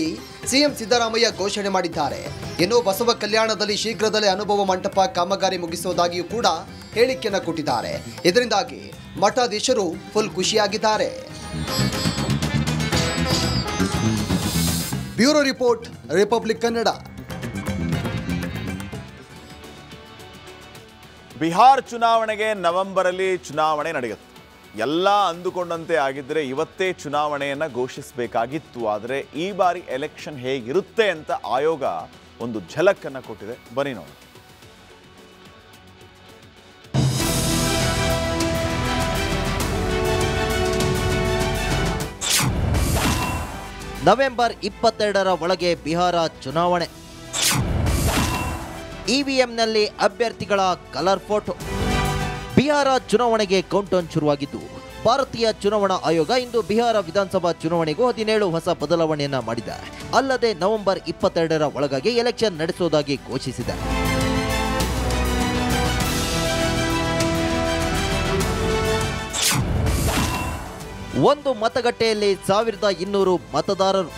ಸಿಎಂ ಸಿದ್ದರಾಮಯ್ಯ ಘೋಷಣೆ ಮಾಡಿದ್ದಾರೆ. ಇನ್ನು ಬಸವ ಕಲ್ಯಾಣದಲ್ಲಿ ಶೀಘ್ರದಲ್ಲೇ ಅನುಭವ ಮಂಟಪ ಕಾಮಗಾರಿ ಮುಗಿಸುವುದಾಗಿಯೂ ಕೂಡ ಹೇಳಿಕೆಯನ್ನು ಕೊಟ್ಟಿದ್ದಾರೆ. ಇದರಿಂದಾಗಿ ಮಠಾಧೀಶರು ಫುಲ್ ಖುಷಿಯಾಗಿದ್ದಾರೆ. Bureau report, republic Kannada. Bihar ಚುನಾವಣೆಗೆ ನವೆಂಬರಲ್ಲಿ ಚುನಾವಣೆ ನಡೆಯುತ್ತೆ. ಎಲ್ಲ ಅಂದುಕೊಂಡಂತೆ ಆಗಿದ್ರೆ ಇವತ್ತೇ ಚುನಾವಣೆಯನ್ನು ಘೋಷಿಸಬೇಕಾಗಿತ್ತು. ಆದರೆ ಈ ಬಾರಿ ಎಲೆಕ್ಷನ್ ಹೇಗಿರುತ್ತೆ ಅಂತ ಆಯೋಗ ಒಂದು ಝಲಕನ್ನು ಕೊಟ್ಟಿದೆ. ಬನ್ನಿ ನೋಡಿ. ನವೆಂಬರ್ 22ರ ಒಳಗೆ ಬಿಹಾರ ಚುನಾವಣೆ. ಇವಿಎಂನಲ್ಲಿ ಅಭ್ಯರ್ಥಿಗಳ ಕಲರ್ ಫೋಟೋ. ಬಿಹಾರ ಚುನಾವಣೆಗೆ ಕೌಂಟೌನ್ ಶುರುವಾಗಿದ್ದು, ಭಾರತೀಯ ಚುನಾವಣಾ ಆಯೋಗ ಇಂದು ಬಿಹಾರ ವಿಧಾನಸಭಾ ಚುನಾವಣೆಗೂ 17 ಹೊಸ ಬದಲಾವಣೆಯನ್ನ ಮಾಡಿದೆ. ಅಲ್ಲದೆ ನವೆಂಬರ್ 22ರ ಒಳಗಾಗಿ ಎಲೆಕ್ಷನ್ ನಡೆಸುವುದಾಗಿ ಘೋಷಿಸಿದೆ. ಒಂದು ಮತಗಟ್ಟೆಯಲ್ಲಿ 1200 ಮತದಾರರು.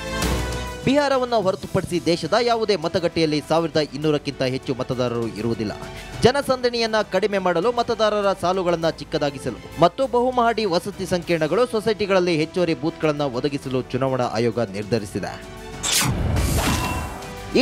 ಬಿಹಾರವನ್ನು ಹೊರತುಪಡಿಸಿ ದೇಶದ ಯಾವುದೇ ಮತಗಟ್ಟೆಯಲ್ಲಿ 1200ಕ್ಕಿಂತ ಹೆಚ್ಚು ಮತದಾರರು ಇರುವುದಿಲ್ಲ. ಜನಸಂದಣಿಯನ್ನ ಕಡಿಮೆ ಮಾಡಲು, ಮತದಾರರ ಸಾಲುಗಳನ್ನು ಚಿಕ್ಕದಾಗಿಸಲು ಮತ್ತು ಬಹುಮಹಡಿ ವಸತಿ ಸಂಕೀರ್ಣಗಳು, ಸೊಸೈಟಿಗಳಲ್ಲಿ ಹೆಚ್ಚುವರಿ ಬೂತ್ಗಳನ್ನು ಒದಗಿಸಲು ಚುನಾವಣಾ ಆಯೋಗ ನಿರ್ಧರಿಸಿದೆ.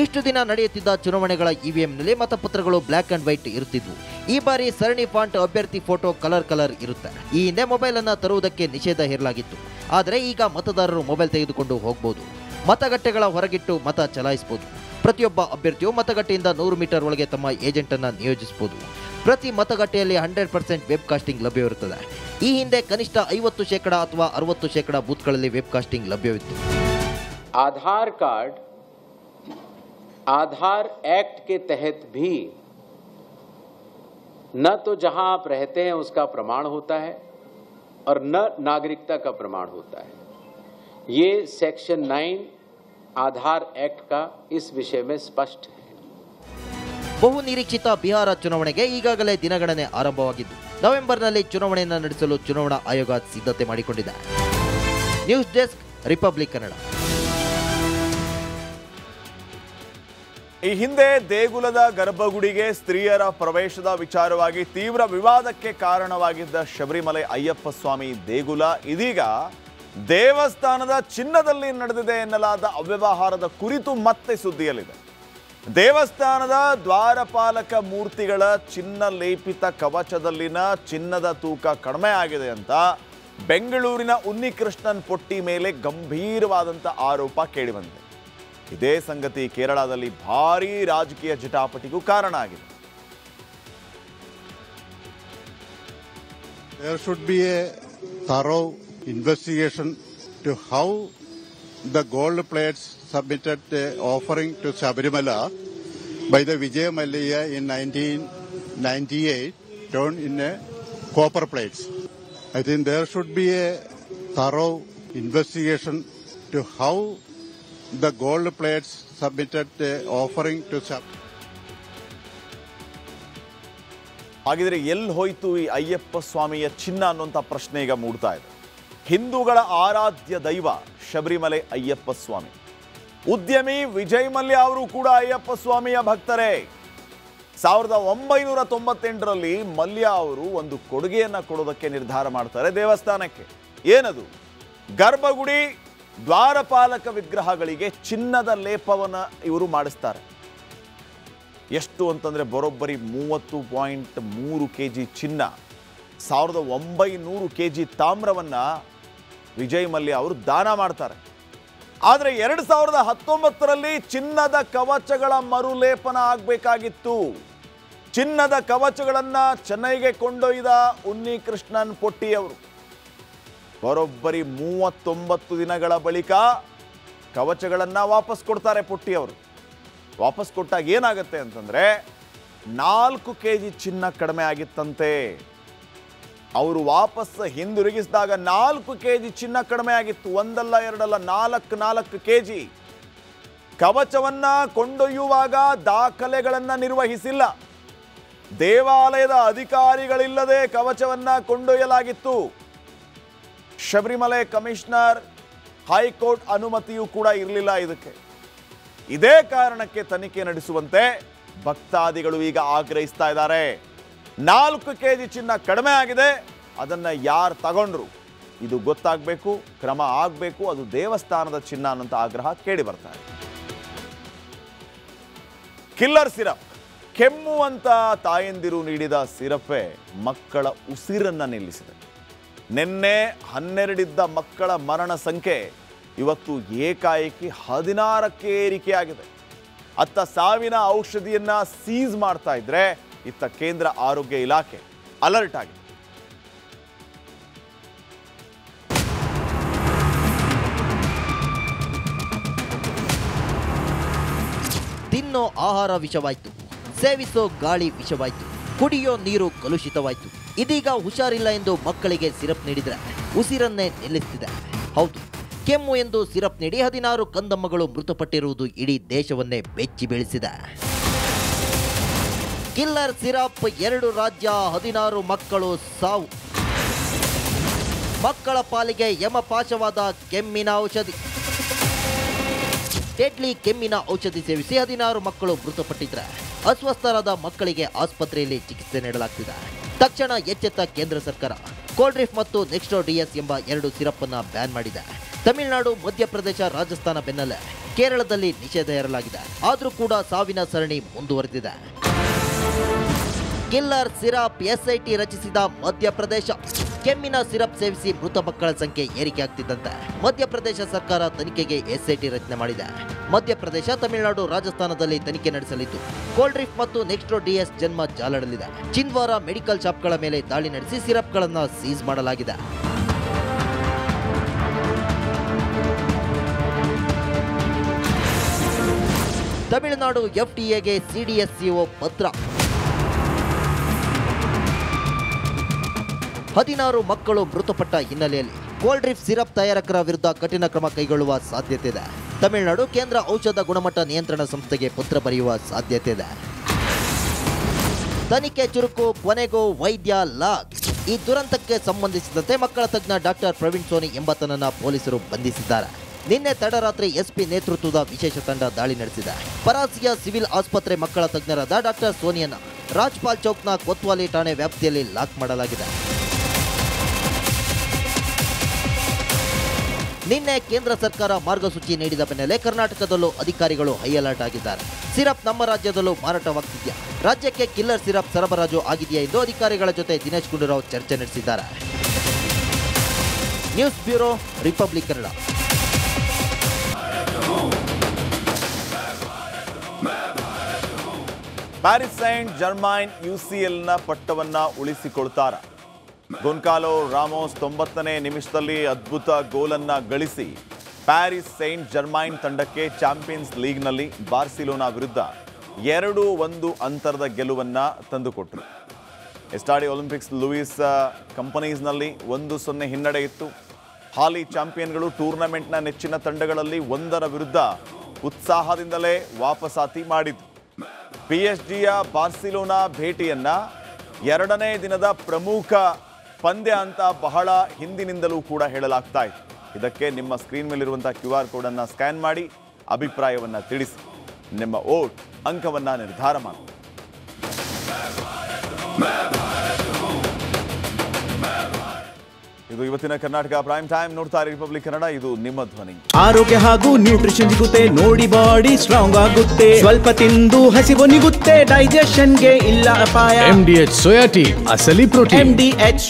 ಇಷ್ಟು ದಿನ ನಡೆಯುತ್ತಿದ್ದ ಚುನಾವಣೆಗಳ ಇವಿಎಂನಲ್ಲಿ ಮತಪತ್ರಗಳು ಬ್ಲ್ಯಾಕ್ ಅಂಡ್ ವೈಟ್ ಇರುತ್ತಿದ್ವು. ಈ ಬಾರಿ ಸರಣಿ ಫಾಂಟ್ ಅಭ್ಯರ್ಥಿ ಫೋಟೋ ಕಲರ್ ಇರುತ್ತೆ. ಈ ಹಿಂದೆ ಮೊಬೈಲ್ ಅನ್ನು ತರುವುದಕ್ಕೆ ನಿಷೇಧ ಹೇರಲಾಗಿತ್ತು. ಆದರೆ ಈಗ ಮತದಾರರು ಮೊಬೈಲ್ ತೆಗೆದುಕೊಂಡು ಹೋಗಬಹುದು. ಮತಗಟ್ಟೆಗಳ ಹೊರಗಿಟ್ಟು ಮತ ಚಲಾಯಿಸಬಹುದು. ಪ್ರತಿಯೊಬ್ಬ ಅಭ್ಯರ್ಥಿಯು ಮತಗಟ್ಟೆಯಿಂದ 100 ಮೀಟರ್ ಒಳಗೆ ತಮ್ಮ ಏಜೆಂಟ್ ಅನ್ನು ನಿಯೋಜಿಸಬಹುದು. ಪ್ರತಿ ಮತಗಟ್ಟೆಯಲ್ಲಿ 100% ವೆಬ್ಕಾಸ್ಟಿಂಗ್ ಲಭ್ಯವಿರುತ್ತದೆ. ಈ ಹಿಂದೆ ಕನಿಷ್ಠ 50% ಅಥವಾ 60% ಬೂತ್ಗಳಲ್ಲಿ ವೆಬ್ಕಾಸ್ಟಿಂಗ್ ಲಭ್ಯವಿತ್ತು. आधार कार्ड आधार एक्ट के तहत भी न तो जहां आप रहते हैं उसका प्रमाण होता है और न नागरिकता का प्रमाण होता है. ये सेक्शन 9 आधार एक्ट का इस विषय में स्पष्ट है. ಬಹು ನಿರೀಕ್ಷಿತ ಬಿಹಾರ ಚುನಾವಣೆಗೆ ಈಗಾಗಲೇ ದಿನಗಣನೆ ಆರಂಭವಾಗಿದ್ದು ನವೆಂಬರ್ನಲ್ಲಿ ಚುನಾವಣೆಯನ್ನು ನಡೆಸಲು ಚುನಾವಣಾ ಆಯೋಗ ಸಿದ್ಧತೆ ಮಾಡಿಕೊಂಡಿದೆ. News desk, republic Kannada. ಈ ಹಿಂದೆ ದೇಗುಲದ ಗರ್ಭಗುಡಿಗೆ ಸ್ತ್ರೀಯರ ಪ್ರವೇಶದ ವಿಚಾರವಾಗಿ ತೀವ್ರ ವಿವಾದಕ್ಕೆ ಕಾರಣವಾಗಿದ್ದ ಶಬರಿಮಲೆ ಅಯ್ಯಪ್ಪ ಸ್ವಾಮಿ ದೇಗುಲ ಇದೀಗ ದೇವಸ್ಥಾನದ ಚಿನ್ನದಲ್ಲಿ ನಡೆದಿದೆ ಎನ್ನಲಾದ ಅವ್ಯವಹಾರದ ಕುರಿತು ಮತ್ತೆ ಸುದ್ದಿಯಲ್ಲಿದೆ. ದೇವಸ್ಥಾನದ ದ್ವಾರಪಾಲಕ ಮೂರ್ತಿಗಳ ಚಿನ್ನ ಲೇಪಿತ ಕವಚದಲ್ಲಿನ ಚಿನ್ನದ ತೂಕ ಕಡಿಮೆ ಆಗಿದೆ ಅಂತ ಬೆಂಗಳೂರಿನ ಉನ್ನಿಕೃಷ್ಣನ್ ಪೊಟ್ಟಿ ಮೇಲೆ ಗಂಭೀರವಾದಂಥ ಆರೋಪ ಕೇಳಿಬಂದಿದೆ. ಇದೇ ಸಂಗತಿ ಕೇರಳದಲ್ಲಿ ಭಾರೀ ರಾಜಕೀಯ ಜಟಾಪಟಿಗೂ ಕಾರಣ ಆಗಿದೆ. There should be a thorough investigation to how the gold plates submitted offering to Sabarimala by the Vijay Mallya in 1998 turned in copper plates. I think there should be a thorough investigation to how the gold plates submitted offering to ಹಾಗಿದ್ರೆ ಎಲ್ಲಿ ಹೋಯ್ತು ಈ ಅಯ್ಯಪ್ಪ ಸ್ವಾಮಿಯ ಚಿನ್ನ ಅನ್ನುವಂಥ ಪ್ರಶ್ನೆ ಈಗ ಮೂಡ್ತಾ ಇದೆ. ಹಿಂದೂಗಳ ಆರಾಧ್ಯ ದೈವ ಶಬರಿಮಲೆ ಅಯ್ಯಪ್ಪ ಸ್ವಾಮಿ. ಉದ್ಯಮಿ ವಿಜಯ್ ಮಲ್ಯ ಅವರು ಕೂಡ ಅಯ್ಯಪ್ಪ ಸ್ವಾಮಿಯ ಭಕ್ತರೇ. 1998ರಲ್ಲಿ ಮಲ್ಯ ಅವರು ಒಂದು ಕೊಡುಗೆಯನ್ನು ಕೊಡೋದಕ್ಕೆ ನಿರ್ಧಾರ ಮಾಡ್ತಾರೆ ದೇವಸ್ಥಾನಕ್ಕೆ. ಏನದು? ಗರ್ಭಗುಡಿ ದ್ವಾರಪಾಲಕ ವಿಗ್ರಹಗಳಿಗೆ ಚಿನ್ನದ ಲೇಪವನ್ನು ಇವರು ಮಾಡಿಸ್ತಾರೆ. ಎಷ್ಟು ಅಂತಂದರೆ ಬರೋಬ್ಬರಿ 30.3 kg ಚಿನ್ನ, 1900 kg ತಾಮ್ರವನ್ನು ವಿಜಯ್ ಮಲ್ಯ ಅವರು ದಾನ ಮಾಡ್ತಾರೆ. ಆದರೆ 2019ರಲ್ಲಿ ಚಿನ್ನದ ಕವಚಗಳ ಮರುಲೇಪನ ಆಗಬೇಕಾಗಿತ್ತು. ಚಿನ್ನದ ಕವಚಗಳನ್ನು ಚೆನ್ನೈಗೆ ಕೊಂಡೊಯ್ದ ಉನ್ನಿಕೃಷ್ಣನ್ ಪೊಟ್ಟಿಯವರು ಬರೋಬ್ಬರಿ 39 ದಿನಗಳ ಬಳಿಕ ಕವಚಗಳನ್ನು ವಾಪಸ್ ಕೊಡ್ತಾರೆ ಪೊಟ್ಟಿಯವರು. ವಾಪಸ್ ಕೊಟ್ಟಾಗ ಏನಾಗುತ್ತೆ ಅಂತಂದರೆ 4 kg ಚಿನ್ನ ಕಡಿಮೆ ಆಗಿತ್ತಂತೆ. ಅವರು ವಾಪಸ್ ಹಿಂದಿರುಗಿಸಿದಾಗ 4 kg ಚಿನ್ನ ಕಡಿಮೆ ಆಗಿತ್ತು. ಒಂದಲ್ಲ ಎರಡಲ್ಲ 4 kg. ಕವಚವನ್ನ ಕೊಂಡೊಯ್ಯುವಾಗ ದಾಖಲೆಗಳನ್ನು ನಿರ್ವಹಿಸಿಲ್ಲ. ದೇವಾಲಯದ ಅಧಿಕಾರಿಗಳಿಲ್ಲದೆ ಕವಚವನ್ನ ಕೊಂಡೊಯ್ಯಲಾಗಿತ್ತು. ಶಬರಿಮಲೆ ಕಮಿಷನರ್ ಹೈಕೋರ್ಟ್ ಅನುಮತಿಯೂ ಕೂಡ ಇರಲಿಲ್ಲ ಇದಕ್ಕೆ. ಇದೇ ಕಾರಣಕ್ಕೆ ತನಿಖೆ ನಡೆಸುವಂತೆ ಭಕ್ತಾದಿಗಳು ಈಗ ಆಗ್ರಹಿಸ್ತಾ ಇದ್ದಾರೆ. 4 kg ಚಿನ್ನ ಕಡಿಮೆ ಆಗಿದೆ, ಅದನ್ನ ಯಾರು ತಗೊಂಡ್ರು ಇದು ಗೊತ್ತಾಗಬೇಕು, ಕ್ರಮ ಆಗಬೇಕು, ಅದು ದೇವಸ್ಥಾನದ ಚಿನ್ನ ಅನ್ನೋಂಥ ಆಗ್ರಹ ಕೇಳಿ ಬರ್ತಾರೆ. ಕಿಲ್ಲರ್ ಸಿರಪ್, ಕೆಮ್ಮುವಂತ ತಾಯಂದಿರು ನೀಡಿದ ಸಿರಪೇ ಮಕ್ಕಳ ಉಸಿರನ್ನ ನಿಲ್ಲಿಸಿದೆ. ನಿನ್ನೆ 12 ಇದ್ದ ಮಕ್ಕಳ ಮರಣ ಸಂಖ್ಯೆ ಇವತ್ತು ಏಕಾಏಕಿ 16ಕ್ಕೆ ಏರಿಕೆಯಾಗಿದೆ. ಅತ್ತ ಸಾವಿನ ಔಷಧಿಯನ್ನ ಸೀಸ್ ಮಾಡ್ತಾ ಇದ್ರೆ ಇತ್ತ ಕೇಂದ್ರ ಆರೋಗ್ಯ ಇಲಾಖೆ ಅಲರ್ಟ್ ಆಗಿದೆ. ತಿನ್ನೋ ಆಹಾರ ವಿಷವಾಯ್ತು, ಸೇವಿಸೋ ಗಾಳಿ ವಿಷವಾಯ್ತು, ಕುಡಿಯೋ ನೀರು ಕಲುಷಿತವಾಯ್ತು. ಇದೀಗ ಹುಷಾರಿಲ್ಲ ಎಂದು ಮಕ್ಕಳಿಗೆ ಸಿರಪ್ ನೀಡಿದ್ರೆ ಉಸಿರನ್ನೇ ನಿಲ್ಲಿಸ್ತಿದೆ. ಹೌದು, ಕೆಮ್ಮು ಎಂದು ಸಿರಪ್ ನೀಡಿ 16 ಕಂದಮ್ಮಗಳು ಮೃತಪಟ್ಟಿರುವುದು ಇಡೀ ದೇಶವನ್ನೇ ಬೆಚ್ಚಿ ಬೀಳಿಸಿದೆ. ಕಿಲ್ಲರ್ ಸಿರಪ್, 2 ರಾಜ್ಯ, 16 ಮಕ್ಕಳು ಸಾವು. ಮಕ್ಕಳ ಪಾಲಿಗೆ ಯಮಪಾಶವಾದ ಕೆಮ್ಮಿನ ಔಷಧಿ. ಡೆಡ್ಲಿ ಕೆಮ್ಮಿನ ಔಷಧಿ ಸೇವಿಸಿ 16 ಮಕ್ಕಳು ಮೃತಪಟ್ಟಿದ್ರೆ ಅಸ್ವಸ್ಥರಾದ ಮಕ್ಕಳಿಗೆ ಆಸ್ಪತ್ರೆಯಲ್ಲಿ ಚಿಕಿತ್ಸೆ ನೀಡಲಾಗ್ತಿದೆ. ತಕ್ಷಣ ಎಚ್ಚೆತ್ತ ಕೇಂದ್ರ ಸರ್ಕಾರ ಕೋಲ್ಡ್ರಿಫ್ ಮತ್ತು ನೆಕ್ಸ್ಟೋ ಡಿಎಸ್ ಎಂಬ 2 ಸಿರಪ್ ಅನ್ನು ಬ್ಯಾನ್ ಮಾಡಿದೆ. ತಮಿಳುನಾಡು, ಮಧ್ಯಪ್ರದೇಶ, ರಾಜಸ್ಥಾನ ಬೆನ್ನಲ್ಲೇ ಕೇರಳದಲ್ಲಿ ನಿಷೇಧ ಹೇರಲಾಗಿದೆ. ಆದರೂ ಕೂಡ ಸಾವಿನ ಸರಣಿ ಮುಂದುವರೆದಿದೆ. ಕಿಲ್ಲರ್ ಸಿರಪ್ ಎಸ್ಐಟಿ ರಚಿಸಿದ ಮಧ್ಯಪ್ರದೇಶ. ಕೆಮ್ಮಿನ ಸಿರಪ್ ಸೇವಿಸಿ ಮೃತ ಮಕ್ಕಳ ಸಂಖ್ಯೆ ಏರಿಕೆಯಾಗ್ತಿದ್ದಂತೆ ಮಧ್ಯಪ್ರದೇಶ ಸರ್ಕಾರ ತನಿಖೆಗೆ ಎಸ್ಐಟಿ ರಚನೆ ಮಾಡಿದೆ. ಮಧ್ಯಪ್ರದೇಶ, ತಮಿಳುನಾಡು, ರಾಜಸ್ಥಾನದಲ್ಲಿ ತನಿಖೆ ನಡೆಸಲಿದ್ದು ಕೋಲ್ಡ್ರಿಫ್ ಮತ್ತು ನೆಕ್ಸ್ಟ್ರೋ ಡಿಎಸ್ ಜನ್ಮ ಜಾಲಡಲಿದೆ. ಚಿಂದ್ವಾರ ಮೆಡಿಕಲ್ ಶಾಪ್ಗಳ ಮೇಲೆ ದಾಳಿ ನಡೆಸಿ ಸಿರಪ್ಗಳನ್ನು ಸೀಸ್ ಮಾಡಲಾಗಿದೆ. ತಮಿಳುನಾಡು ಎಫ್ಡಿಎಗೆ ಸಿಡಿಎಸ್ಸಿಒ ಪತ್ರ. 16 ಮಕ್ಕಳು ಮೃತಪಟ್ಟ ಹಿನ್ನೆಲೆಯಲ್ಲಿ ಕೋಲ್ಡ್ರಿಫ್ ಸಿರಪ್ ತಯಾರಕರ ವಿರುದ್ಧ ಕಠಿಣ ಕ್ರಮ ಕೈಗೊಳ್ಳುವ ಸಾಧ್ಯತೆ ಇದೆ. ತಮಿಳುನಾಡು ಕೇಂದ್ರ ಔಷಧ ಗುಣಮಟ್ಟ ನಿಯಂತ್ರಣ ಸಂಸ್ಥೆಗೆ ಪತ್ರ ಬರೆಯುವ ಸಾಧ್ಯತೆ ಇದೆ. ತನಿಖೆ ಚುರುಕು, ಕೊನೆಗೂ ವೈದ್ಯ ಲಾಕ್. ಈ ದುರಂತಕ್ಕೆ ಸಂಬಂಧಿಸಿದಂತೆ ಮಕ್ಕಳ ತಜ್ಞ ಡಾಕ್ಟರ್ ಪ್ರವೀಣ್ ಸೋನಿ ಎಂಬಾತನನ್ನ ಪೊಲೀಸರು ಬಂಧಿಸಿದ್ದಾರೆ. ನಿನ್ನೆ ತಡರಾತ್ರಿ ಎಸ್ಪಿ ನೇತೃತ್ವದ ವಿಶೇಷ ತಂಡ ದಾಳಿ ನಡೆಸಿದೆ. ಪರಾಸಿಯ ಸಿವಿಲ್ ಆಸ್ಪತ್ರೆ ಮಕ್ಕಳ ತಜ್ಞರಾದ ಡಾಕ್ಟರ್ ಸೋನಿಯನ್ನ ರಾಜ್ಪಾಲ್ ಚೌಕ್ನ ಕೊತ್ವಾಲಿ ಠಾಣೆ ವ್ಯಾಪ್ತಿಯಲ್ಲಿ ಲಾಕ್ ಮಾಡಲಾಗಿದೆ. ನಿನ್ನೆ ಕೇಂದ್ರ ಸರ್ಕಾರ ಮಾರ್ಗಸೂಚಿ ನೀಡಿದ ಬೆನ್ನಲ್ಲೇ ಕರ್ನಾಟಕದಲ್ಲೂ ಅಧಿಕಾರಿಗಳು ಹೈ ಅಲರ್ಟ್ ಆಗಿದ್ದಾರೆ. ಸಿರಪ್ ನಮ್ಮ ರಾಜ್ಯದಲ್ಲೂ ಮಾರಾಟವಾಗ್ತಿದೆಯಾ, ರಾಜ್ಯಕ್ಕೆ ಕಿಲ್ಲರ್ ಸಿರಪ್ ಸರಬರಾಜು ಆಗಿದೆಯಾ ಎಂದು ಅಧಿಕಾರಿಗಳ ಜೊತೆ ದಿನೇಶ್ ಗುಂಡೂರಾವ್ ಚರ್ಚೆ ನಡೆಸಿದ್ದಾರೆ. News bureau, republic Kannada. Paris Saint Germain UCLನ ಪಟ್ಟವನ್ನ ಉಳಿಸಿಕೊಳ್ತಾರ. ಗೊನ್ಕಾಲೋ ರಾಮೋಸ್ 90ನೇ ನಿಮಿಷದಲ್ಲಿ ಅದ್ಭುತ ಗೋಲನ್ನ ಗಳಿಸಿ ಪ್ಯಾರಿಸ್ ಸೈಂಟ್ ಜರ್ಮೈನ್ ತಂಡಕ್ಕೆ ಚಾಂಪಿಯನ್ಸ್ ಲೀಗ್ನಲ್ಲಿ ಬಾರ್ಸಿಲೋನಾ ವಿರುದ್ಧ 2-1 ಅಂತರದ ಗೆಲುವನ್ನ ತಂದುಕೊಟ್ರು. ಎಸ್ಟಾಡಿ ಒಲಿಂಪಿಕ್ಸ್ ಲೂಯಿಸ್ ಕಂಪನೀಸ್ನಲ್ಲಿ 1-0 ಹಿನ್ನಡೆ ಇತ್ತು. ಹಾಲಿ ಚಾಂಪಿಯನ್ಗಳು ಟೂರ್ನಮೆಂಟ್ನ ನೆಚ್ಚಿನ ತಂಡಗಳಲ್ಲಿ 1 ವಿರುದ್ಧ ಉತ್ಸಾಹದಿಂದಲೇ ವಾಪಸಾತಿ ಮಾಡಿದ್ರು. PSG ಬಾರ್ಸಿಲೋನಾ ಭೇಟಿಯನ್ನ 2ನೇ ದಿನದ ಪ್ರಮುಖ ಪಂದ್ಯ ಅಂತ ಬಹಳ ಹಿಂದಿನಿಂದಲೂ ಕೂಡ ಹೇಳಲಾಗ್ತಾ ಇತ್ತು. ಇದಕ್ಕೆ ನಿಮ್ಮ ಸ್ಕ್ರೀನ್ ಮೇಲಿರುವಂತಹ QR ಕೋಡನ್ನು ಸ್ಕ್ಯಾನ್ ಮಾಡಿ ಅಭಿಪ್ರಾಯವನ್ನು ತಿಳಿಸಿ. ನಿಮ್ಮ ವೋಟ್ ಅಂಕವನ್ನು ನಿರ್ಧಾರ ಮಾಡಿ. ಇದು ಇವತ್ತಿನ ಕರ್ನಾಟಕ ಪ್ರೈಮ್ ಟೈಮ್. ನೋಡ್ತಾರೆ ರಿಪಬ್ಲಿಕ್ ಕನ್ನಡ, ಇದು ನಿಮ್ಮ ಧ್ವನಿ. ಆರೋಗ್ಯ ಹಾಗೂ ನ್ಯೂಟ್ರಿಷನ್ ಸಿಗುತ್ತೆ, ನೋಡಿ ಬಾಡಿ ಸ್ಟ್ರಾಂಗ್ ಆಗುತ್ತೆ. ಸ್ವಲ್ಪ ತಿಂದು ಹಸಿವು ನಿಗುತ್ತೆ, ಡೈಜೆಷನ್ಗೆ ಇಲ್ಲ ಅಪಾಯ. MDH ಸೋಯಾ ಟೀ, ಅಸಲಿ ಪ್ರೋಟೀನ್. MDH